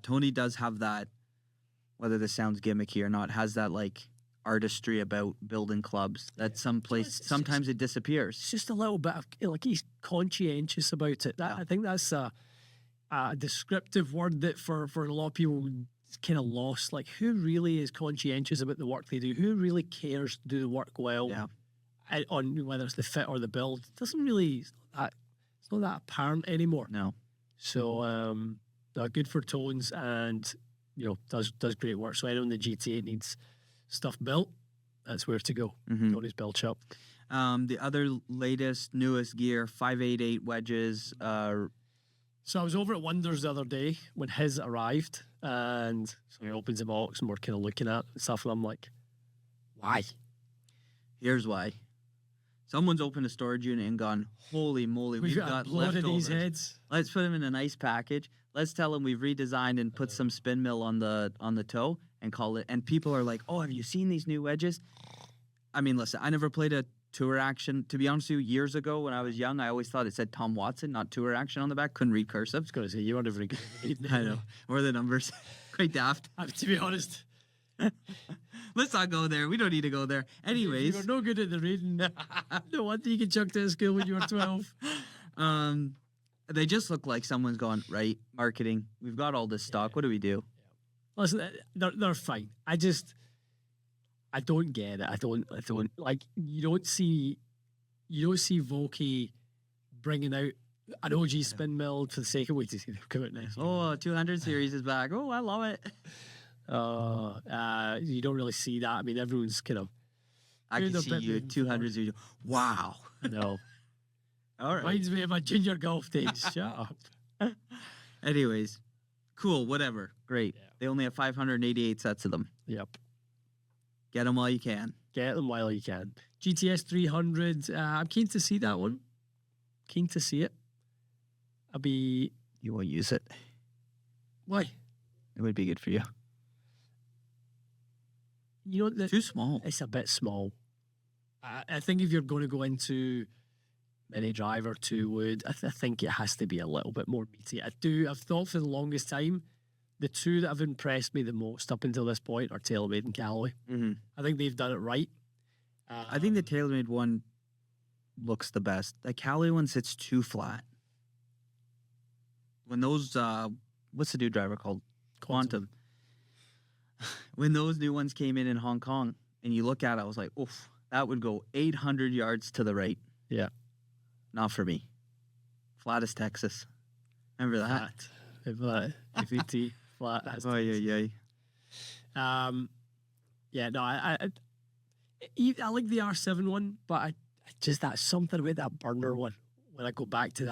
Tony does have that. Whether this sounds gimmicky or not, has that like artistry about building clubs that sometimes it disappears. It's just a little bit of like he's conscientious about it. I think that's a descriptive word that for a lot of people is kind of lost. Like who really is conscientious about the work they do? Who really cares to do the work well? Yeah. On whether it's the fit or the build, it doesn't really. It's not that apparent anymore. No. So good for Tones and does great work. So anyone in the GTA needs stuff built, that's where to go. Tony's build shop. The other latest, newest gear, 588 wedges. So I was over at Wonders the other day when his arrived, and so he opens the box and we're kind of looking at stuff, and I'm like, why? Here's why. Someone's opened a storage unit and gone, holy moly, we've got a load of these heads. Let's put them in a nice package. Let's tell them we've redesigned and put some spin mill on the toe and call it. And people are like, oh, have you seen these new wedges? I mean, listen, I never played a tour action. To be honest with you, years ago when I was young, I always thought it said Tom Watson, not tour action on the back. Couldn't read cursive. I was going to say, you weren't very good. I know. Or the numbers. Quite daft. To be honest. Let's not go there. We don't need to go there. Anyways. You were no good at the reading. No wonder you could chuck to school when you were 12. They just look like someone's gone, right, marketing. We've got all this stock. What do we do? Listen, they're fine. I don't get it. I don't like. You don't see Volky bringing out an OG spin mill for the sake of wait to see them come out next. Oh, 200 series is back. Oh, I love it. You don't really see that. I mean, everyone's kind of. I can see you 200 series. Wow. No. All right. Reminds me of my junior golf days. Shut up. Anyways, cool. Whatever. Great. Yeah. They only have 588 sets of them. Yep. Get them while you can. Get them while you can. GTS 300. I'm keen to see that one. Keen to see it. You won't use it. Why? It would be good for you. You know, Too small. It's a bit small. I think if you're going to go into mini driver 2 wood, I think it has to be a little bit more meaty. I've thought for the longest time, the two that have impressed me the most up until this point are TaylorMade and Callaway. Mm-hmm. I think they've done it right. I think the TaylorMade one looks the best. The Callaway one sits too flat. When those, what's the new driver called? Quantum. When those new ones came in Hong Kong, and you look at it, I was like, oof, that would go 800 yards to the right. Yeah. Not for me. Flat as Texas. Remember that? Flat. FET. Flat as Oh, Texas. yeah. Yeah, no, I like the R7 one, but I just, that's something about that burner one. When I go back to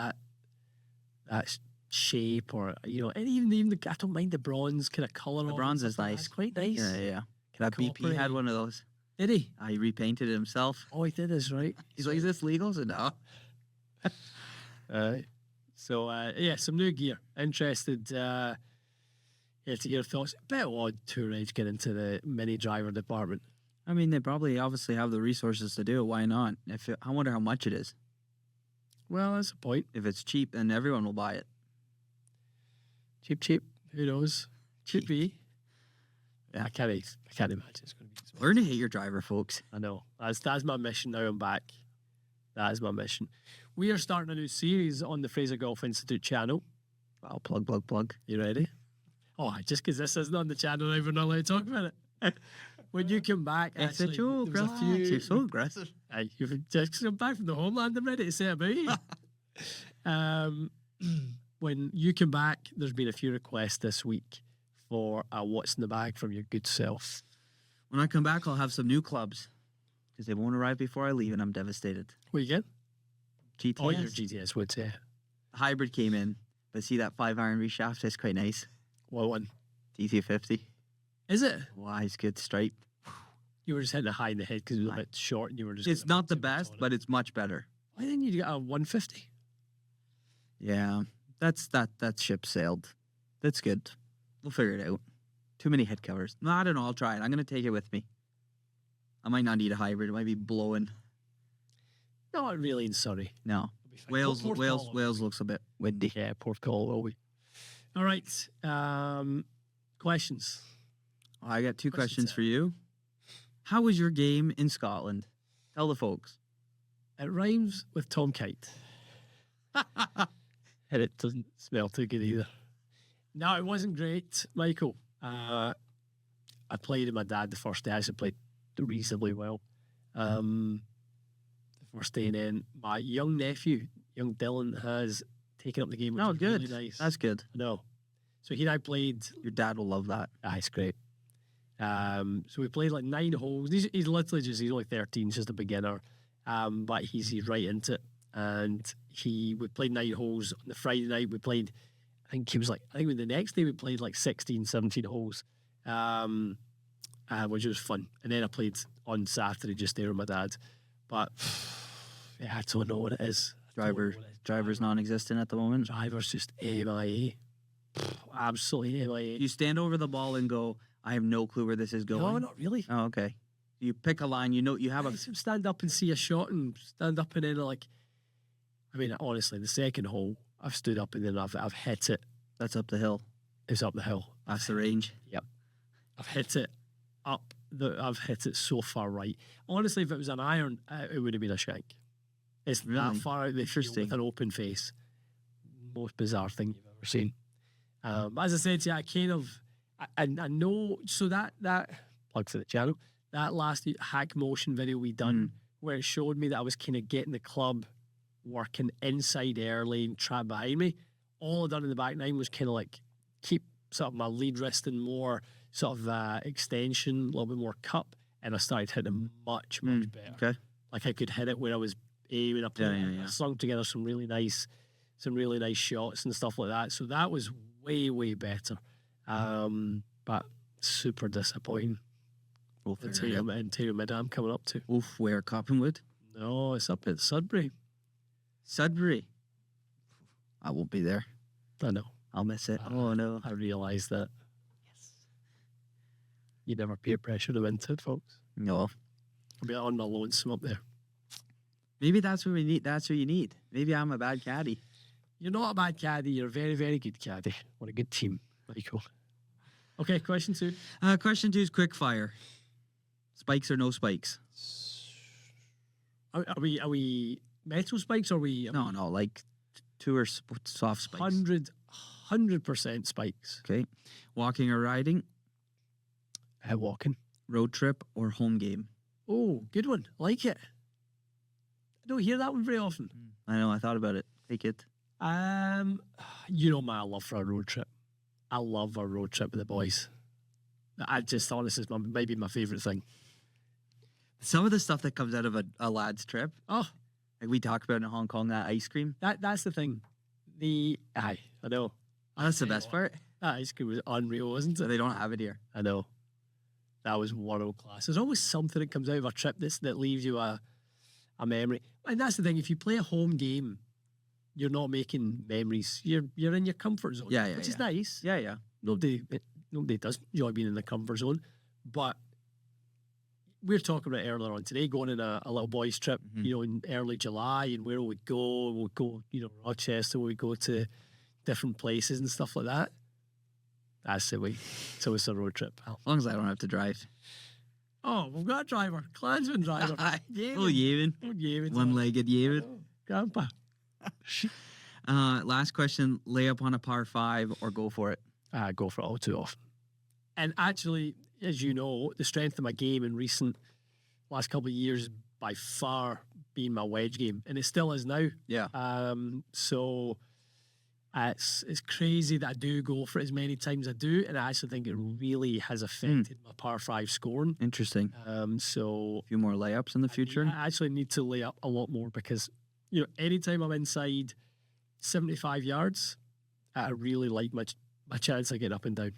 that shape, or, you know, and even I don't mind the bronze kind of color. The of bronze it. is nice. It's quite nice. Yeah. That BP had one of those. Did he? He repainted it himself. Oh, he did this, right? He's like, is this legal? I said, no. So, yeah, some new gear. Interested to hear your thoughts. Bit odd Tour Edge get into the mini driver department. I mean, they probably obviously have the resources to do it. Why not? I wonder how much it is. Well, that's a point. If it's cheap, then everyone will buy it. Cheap. Who knows? Could be. Yeah. I can't imagine it's going to be expensive. Learn to hate your driver, folks. I know. That's my mission now. I'm back. That is my mission. We are starting a new series on the Fraser Golf Institute channel. Wow, plug. You ready? Oh, just because this isn't on the channel, we're not allowed to talk about it. When you come back, It's actually, a joke, there was a few. You're so aggressive. You've just come back from the homeland. I'm ready to say about you. When you come back, there's been a few requests this week for a what's in the bag from your good self. When I come back, I'll have some new clubs because they won't arrive before I leave, and I'm devastated. What you get? GTS. Oh, your GTS would say. Hybrid came in, but see that 5-iron reshaft is quite nice. What one? DT50. Is it? Wise, good stripe. You were just hitting it high in the head because it was a bit short, and you were just. It's not the best, but it's much better. Why didn't you get a 150? Yeah, that ship sailed. That's good. We'll figure it out. Too many head covers. No, I don't know. I'll try it. I'm going to take it with me. I might not need a hybrid. It might be blowing. Not really in Surrey. No. Wales looks a bit windy. Yeah, Porthcawl will be. All right. Questions. I got two questions for you. How was your game in Scotland? Tell the folks. It rhymes with Tom Kite. And it doesn't smell too good either. No, it wasn't great, Michael. I played with my dad the first day. I actually played reasonably well. The first day, and then my young nephew, young Dylan, has taken up the game, which is good. really nice. That's good. I know. So he and I played. Your dad will love that. It's great. So we played like 9 holes. He's literally he's only 13, he's just a beginner. But he's right into it. And we played 9 holes on the Friday night. We played, I think the next day we played like 16, 17 holes, which was fun. And then I played on Saturday just there with my dad. But yeah, I don't know what it is. Driver's non-existent at the moment. Driver's just MIA. Absolutely MIA. You stand over the ball and go, I have no clue where this is going. No, not really. Oh, okay. You pick a line, you have a... Stand up and see a shot and stand up and then honestly, the second hole, I've stood up and then I've hit it. That's up the hill. It's up the hill. That's the range. Yep. I've hit it I've hit it so far right. Honestly, if it was an iron, it would have been a shank. It's that far out the field with an open face. Most bizarre thing you've ever seen. As I said to you, I know, so that plug for the channel, that last hack motion video we done where it showed me that I was kind of getting the club working inside early and trap behind me, all I done in the back 9 was kind of like keep sort of my lead wrist and more sort of extension, a little bit more cup, and I started hitting much better. Okay. Like I could hit it where I was aiming up there. I slung together some really nice shots and stuff like that. So that was way, way better. but super disappointing. Oof, Until mid I'm coming up to. oof, where Coppenwood? No, it's up at Sudbury. Sudbury. I won't be there. I know. I'll miss it. Oh no. I realised that. Yes. You never peer pressure to into it, folks. No. I'll be on my lonesome up there. Maybe that's what we need. That's what you need. Maybe I'm a bad caddy. You're not a bad caddy. You're a very, very good caddy. What a good team, Michael. Okay, question 2. Question 2 is quick fire. Spikes or no spikes? Are we metal spikes or are we No, like 2 or soft spikes. 100% spikes? Okay. Walking or riding? Walking. Road trip or home game? Oh, good one. Like it. I don't hear that one very often. I know. I thought about it. Take it. You know my love for a road trip. I love a road trip with the boys. I just thought this is maybe my favourite thing. Some of the stuff that comes out of a lad's trip. Oh, like we talked about in Hong Kong, that ice cream. that's the thing. I know. Oh, that's the best part. That ice cream was unreal, wasn't So it? they don't have it here. I know. That was world class. There's always something that comes out of a trip that leaves you a memory. And that's the thing. If you play a home game, you're not making memories. You're in your comfort zone. Yeah, which is nice. Yeah. Nobody does enjoy being in the comfort zone. But we're talking about earlier on today, going on a little boys trip, in early July, and where we'd go. We'll go, Rochester. We go to different places and stuff like that. That's the way. So it's a road trip, pal. As long as I don't have to drive. Oh, we've got a driver, Klansman driver. Oh, Yavin. One-legged Yavin. Grandpa. Last question: lay up on a par 5 or go for it? Go for it all too often. And actually, as you know, the strength of my game in last couple of years by far being my wedge game, and it still is now. Yeah. So it's crazy that I do go for it as many times as I do, and I actually think it really has affected my par 5 scoring. Interesting. So a few more layups in the future. I actually need to lay up a lot more because anytime I'm inside 75 yards, I really like my chance of getting up and down.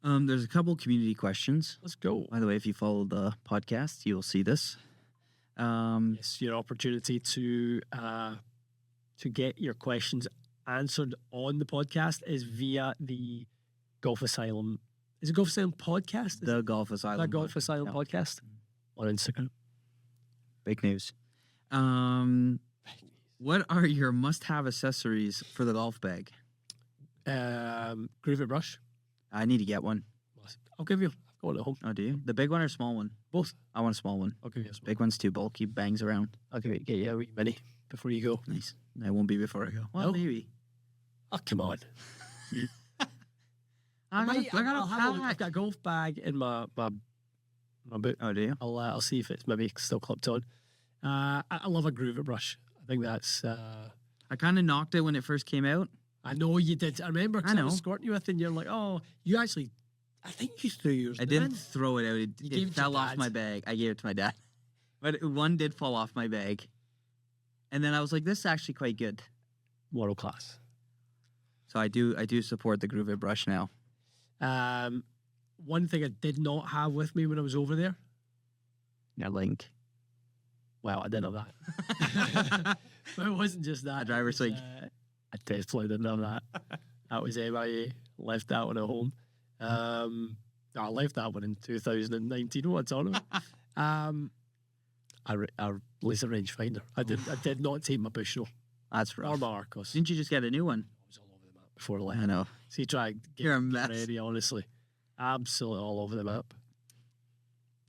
There's a couple community questions. Let's go. By the way, if you follow the podcast, you'll see this. Yes, your opportunity to get your questions answered on the podcast is via the Golf Asylum. Is it Golf Asylum podcast? The Golf Asylum. The Golf Asylum podcast on Instagram. Big news. What are your must-have accessories for the golf bag? Groove it brush. I need to get one. I'll give you. I've got one at home. Oh, do you? The big one or small one? Both. I want a small one. I'll give you a small. Big one's too bulky, bangs around. I'll get you a wee mini before you go. Nice. I won't be before I go. Well, No. maybe. Oh, come on. I've got a golf bag in my boot. Oh, do you? I'll see if it's maybe still clipped on. I love a groove it brush. I think that's. I kind of knocked it when it first came out. I know you did. I remember 'cause I I know. was escorting you with, and you're like, "Oh, you actually." I think you threw yours. I didn't throw it out. You gave It it to fell your off dad. my bag. I gave it to my dad. But one did fall off my bag. And then I was like, this is actually quite good. World class. So I do support the Groove It brush now. One thing I did not have with me when I was over there. Yeah, Link. Well, I didn't have that. But it wasn't just that. A driver's It was, swing. I definitely didn't have that. That was MIA. Left that one at home. I left that one in 2019. What a tournament. I laser rangefinder. I did not take my Bushnell That's or rough. my Arcos. Didn't you just get a new one? I was all over the map before I left. I know. See, try and You're a get mess. ready, honestly. Absolutely all over the map.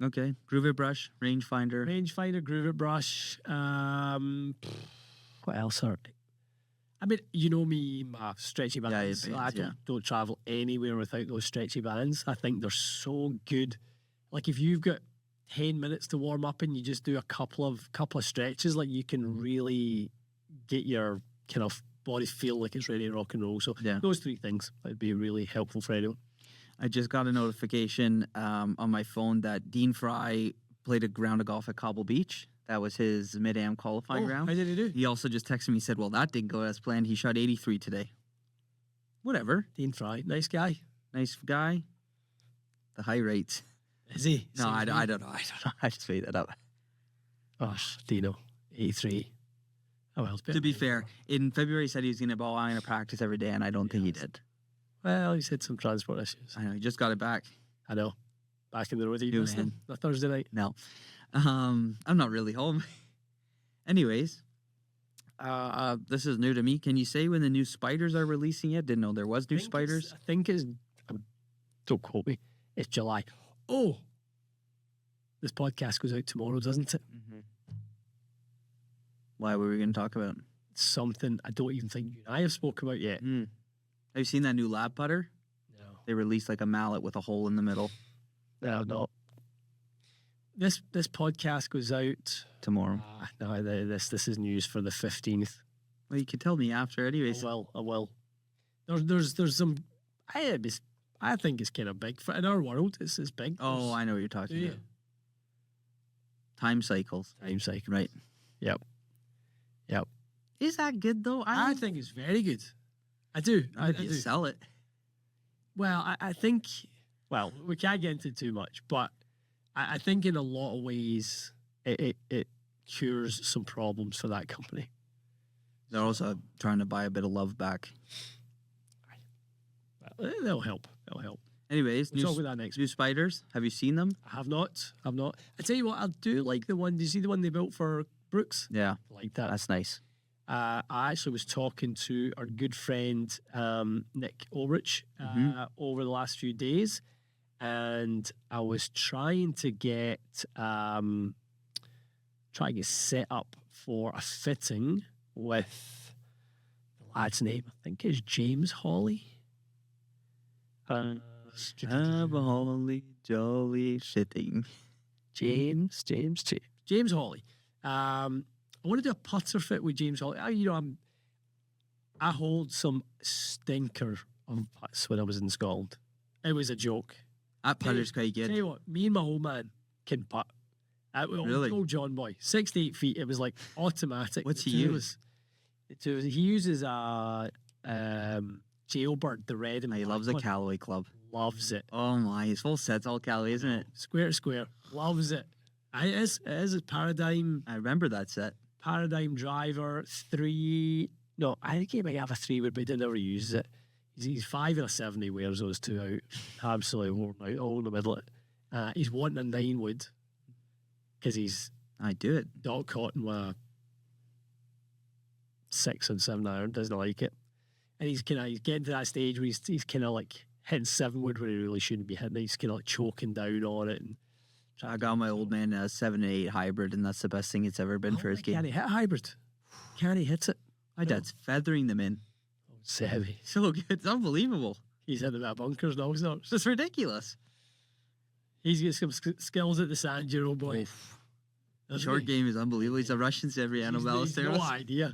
Okay. Groove It brush, rangefinder. Rangefinder, groove it brush. What else are? I mean, you know me, my stretchy bands. Yeah, I don't travel anywhere without those stretchy bands. I think they're so good. Like if you've got 10 minutes to warm up and you just do a couple of stretches, like you can really get your kind of body feel like it's ready to rock and roll. So Yeah. those 3 things would be really helpful for anyone. I just got a notification on my phone that Dean Fry played a round of golf at Cobble Beach. That was his mid-am qualifying round. How did he do? He also just texted me, said, well, that didn't go as planned. He shot 83 today. Whatever. Dean Fry, nice guy. Nice guy. The high rates. Is he? No, I don't know. I don't know. I just made that up. Oh, Dino, 83. Oh, well, To be fair, in February he said he was going to, I'm going to practice every day, and I don't think he did. Well, he's had some transport issues. I know. He just got it back. I know. Back in the road. New man. A Thursday night. No. I'm not really home. Anyways, this is new to me. Can you say when the new spiders are releasing it? Didn't know there was new spiders. I think it's, don't quote me, it's July. Oh, this podcast goes out tomorrow, doesn't it? Mm-hmm. Why were we going to talk about? Something I don't even think you and I have spoken about yet. Have you seen that new lab putter? No. They released like a mallet with a hole in the middle. No, no. This podcast goes out Tomorrow. No, this is news for the 15th. Well, you could tell me after anyways. I will. There's some, I think it's kind of big. In our world, it's big. Oh, I know what you're talking about. Time cycles. Time cycle. Right. Yep. Is that good though? I think it's very good. I do. I do. Sell it. Well, I think, well, we can't get into too much, but I think in a lot of ways it cures some problems for that company. They're also trying to buy a bit of love back. Well, that'll help. Anyways, We'll talk about that next new spiders. Have you seen them? I have not. I tell you what, I do like the one. Do you see the one they built for Brooks? Yeah. I like that. That's nice. I actually was talking to our good friend Nick Ulrich over the last few days, and I was trying to get set up for a fitting with the lad's name. I think is James Hawley. Have a holly jolly fitting. James Hawley. I want to do a putter fit with James Hawley. I hold some stinker of putts when I was in Scotland. It was a joke. That putter's quite good. Tell you what, me and my old man can putt. Really? Old John boy, 6 to 8 feet. It was like automatic. What's he use? He uses a Jailbird, the red and He loves a Callaway club. Loves it. Oh my, his full set's all Callaway, isn't it? Square to square. Loves it. It is a Paradigm. I remember that set. Paradigm driver, 3. No, I think he might have a 3-wood, but he never uses it. He's 5 and a 7. He wears those two out. Absolutely worn out, all in the middle of it. He's wanting a 9-wood because he's I do it. dog caught with a 6 and 7 iron, doesn't like it. And he's getting to that stage where he's kind of like hitting 7-wood where he really shouldn't be hitting it. He's kind of like choking down on it. And I got my old man a 7 and 8 hybrid, and that's the best thing it's ever been for his game. Can he hit hybrid? Can he hit it? My dad's feathering them in. Oh, it's heavy. So good. It's unbelievable. He's hitting that bunkers and all sorts. It's ridiculous. He's got some skills at the sand, your old boy. The short game is unbelievable. He's a Russian every Annabelle. He's no idea.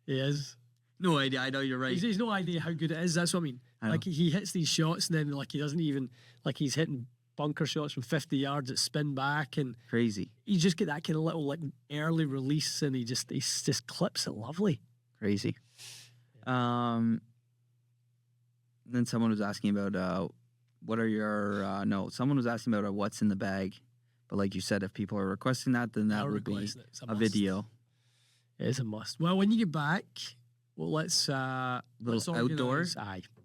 He is. No idea. I know you're right. He's no idea how good it is. That's what I mean. Like he hits these shots and then like he doesn't even like he's hitting bunker shots from 50 yards that spin back and crazy. You just get that kind of little like early release and he just clips it lovely. Crazy. Then someone was asking about what are your someone was asking about what's in the bag, but like you said, if people are requesting that, then that would be a video. It is a must. Well, when you get back, well, let's outdoors.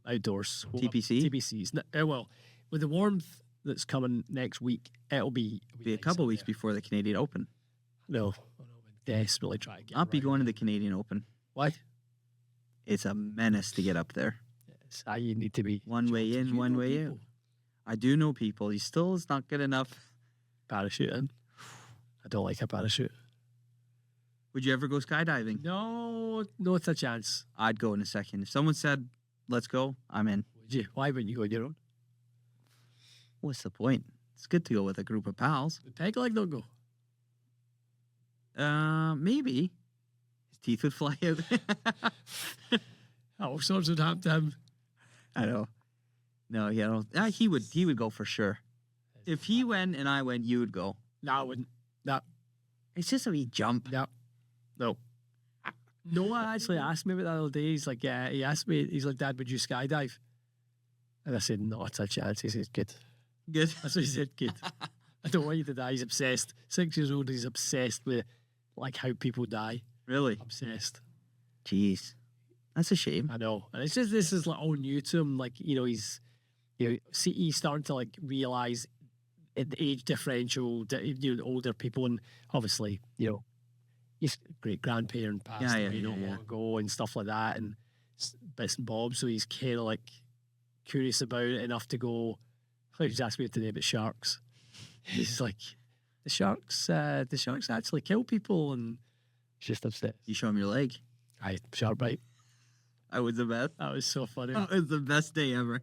Outdoors. TPCs. Well, with the warmth that's coming next week, it'll be a couple weeks before the Canadian Open. No, desperately try to get. Not be going to the Canadian Open. What? It's a menace to get up there. Yes, you need to be one way in, one way out. I do know people. He still is not good enough. Parachuting. I don't like a parachute. Would you ever go skydiving? No, it's a chance. I'd go in a second. If someone said, let's go, I'm in. Would you? Why wouldn't you go on your own? What's the point? It's good to go with a group of pals. The peg leg don't go. Maybe. His teeth would fly out. All sorts would happen to him. I know. No, he would go for sure. If he went and I went, you would go. No, I wouldn't. No. It's just a wee jump. No. Noah actually asked me about that the other day. He's like, he asked me, he's like, Dad, would you skydive? And I said, not a chance. He said, good. Good. That's what he said, good. I don't want you to die. He's obsessed. 6 years old, he's obsessed with like how people die. Really? Obsessed. Jeez. That's a shame. I know. And it's just, this is like all new to him. Like, he's starting to like realize the age differential, older people, and obviously, his great grandparent passed away not long ago and stuff like that, and bits and bobs. So he's kind of like curious about it enough to go. He just asked me today about sharks. He's like, the sharks actually kill people, and he's just upset. You show him your leg. Aye, shark bite. That was the best. That was so funny. That was the best day ever.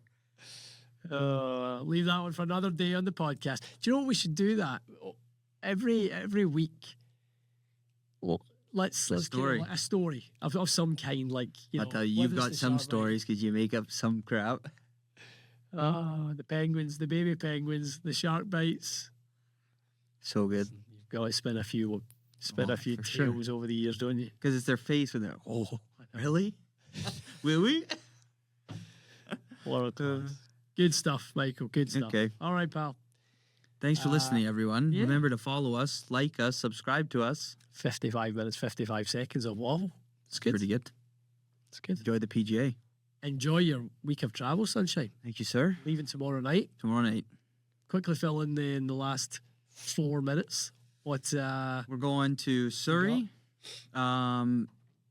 Leave that one for another day on the podcast. Do you know what we should do that every week? Well, let's get a story of some kind. Like I'll tell you, you've got some stories because you make up some crap. The penguins, the baby penguins, the shark bites. So good. You've got to spin a few tails over the years, don't you? Because it's their face when they're really? Will we? Good stuff, Michael. Good stuff. Okay. All right, pal. Thanks for listening, everyone. Yeah. Remember to follow us, like us, subscribe to us. 55 minutes, 55 seconds of wow. It's good. Pretty good. It's good. Enjoy the PGA. Enjoy your week of travel, Sunshine. Thank you, sir. Leaving tomorrow night. Quickly fill in the last 4 minutes. We're going to Surrey.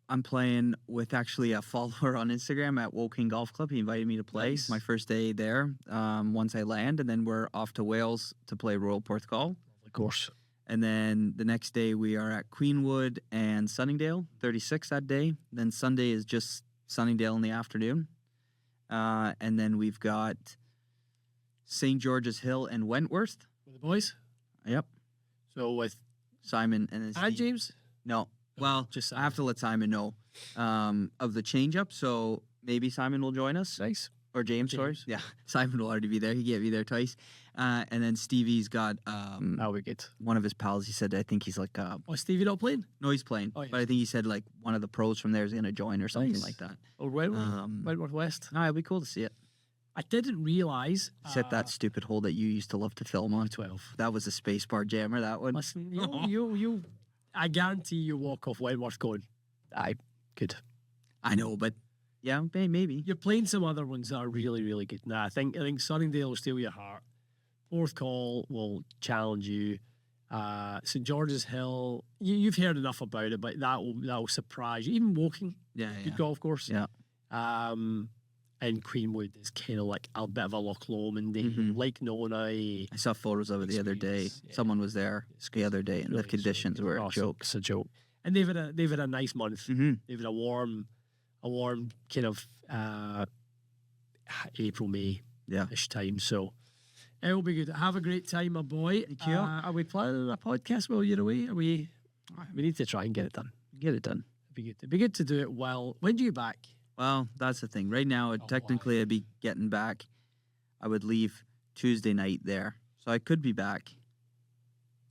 I'm playing with actually a follower on Instagram at Woking Golf Club. He invited me to play. Nice. My first day there. Once I land, and then we're off to Wales to play Royal Porthcawl. Of course. And then the next day we are at Queenwood and Sunningdale, 36 that day. Then Sunday is just Sunningdale in the afternoon. And then we've got St. George's Hill and Wentworth. With the boys? Yep. So with Simon and James? No. Well, just I have to let Simon know of the change-up, so maybe Simon will join us. Nice. Or James, sorry. Yeah, Simon will already be there. He can't be there twice. And then Stevie's got that'll be good. One of his pals. He said, I think he's like... Stevie not playing? No, he's playing. Oh, yes. But I think he said like one of the pros from there is going to join or something like that. Or Wentworth West. No, it'll be cool to see it. I didn't realise... Set that stupid hole that you used to love to film on. 12. That was a space bar jammer, that one. Listen, you I guarantee you walk off Wentworth going, I could. I know, but yeah, maybe. You're playing some other ones that are really, really good. Nah, I think Sunningdale will steal your heart. Porthcawl will challenge you. St. George's Hill, you've heard enough about it, but that will surprise you. Even Woking, good golf course. Yeah. And Queenwood is kind of like a bit of a Loch Lomond, like Nona. I saw photos of it the other day. Yeah. Someone was there the other day, and really the conditions were a joke. It's a joke. And they've had a nice month. They've had a warm kind of April, May ish time. So it will be good. Have a great time, my boy. Thank you. Are we planning a podcast while you're away? We need to try and get it done. It'd be good. It'd be good to do it well. When do you back? Well, that's the thing. Right now, technically, I'd be getting back. I would leave Tuesday night there, so I could be back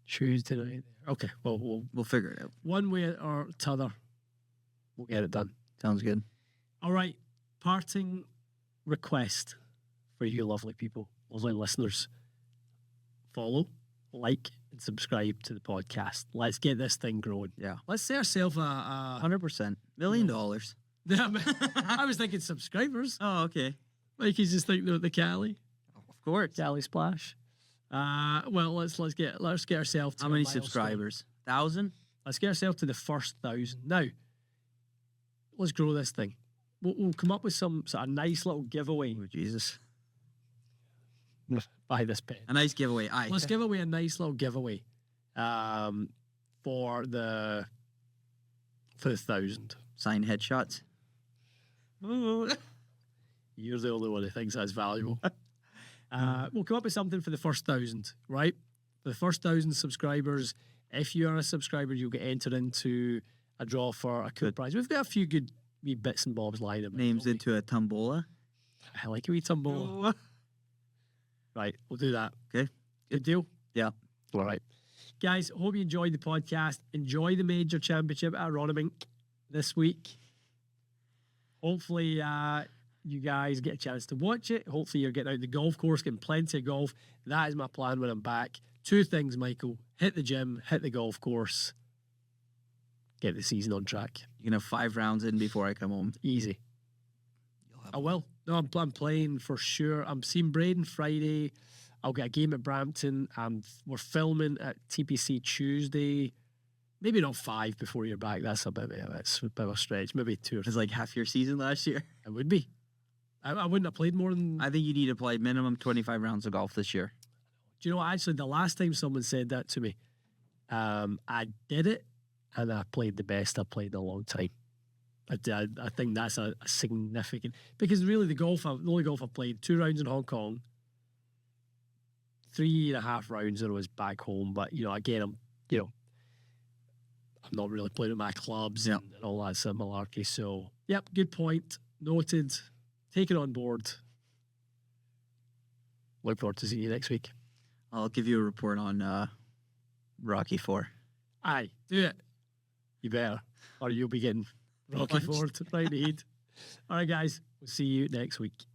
Tuesday night. Okay, well, we'll figure it out. One way or t'other, we'll get it done. Sounds good. All right, parting request for you lovely people, lovely listeners. Follow, like, and subscribe to the podcast. Let's get this thing growing. Yeah. Let's say ourselves a 100%. $1 million. I was thinking subscribers. Oh, okay. Like he's just thinking of the Cali. Of course. Cali Splash. Well, let's get ourselves to how many subscribers? 1,000? Let's get ourselves to the first 1,000. Now, let's grow this thing. We'll come up with some sort of nice little giveaway. Oh, Jesus. Buy this pen. A nice giveaway. Aye. Let's give away a nice little giveaway for the 1,000. Signed headshots. You're the only one who thinks that's valuable. We'll come up with something for the first 1,000, right? For the first 1,000 subscribers, if you are a subscriber, you'll get entered into a draw for a cool prize. We've got a few good wee bits and bobs lined up. Names into a tombola. I like a wee tombola. Right, we'll do that. Okay. Good deal? Yeah. All right. Guys, hope you enjoyed the podcast. Enjoy the Major Championship at Aronomink this week. Hopefully, you guys get a chance to watch it. Hopefully you're getting out the golf course, getting plenty of golf. That is my plan when I'm back. 2 things, Michael. Hit the gym, hit the golf course. Get the season on track. You can have 5 rounds in before I come home. Easy. I will. No, I'm playing for sure. I'm seeing Braden Friday. I'll get a game at Brampton. We're filming at TPC Tuesday. Maybe not 5 before you're back. That's a bit of a stretch. Maybe 2 or 3. It's like half your season last year. It would be. I wouldn't have played more than... I think you need to play minimum 25 rounds of golf this year. Do you know what? Actually, the last time someone said that to me, I did it, and I played the best I've played in a long time. I think that's a significant... Because really, the only golf I've played, 2 rounds in Hong Kong, 3.5 rounds when I was back home. But, again, I'm not really playing with my clubs and all that sort of malarkey. So, yep, good point. Noted. Take it on board. Look forward to seeing you next week. I'll give you a report on Rocky 4. Aye, do it. You better. Or you'll be getting Rocky 4 right in the heat. All right, guys. We'll see you next week.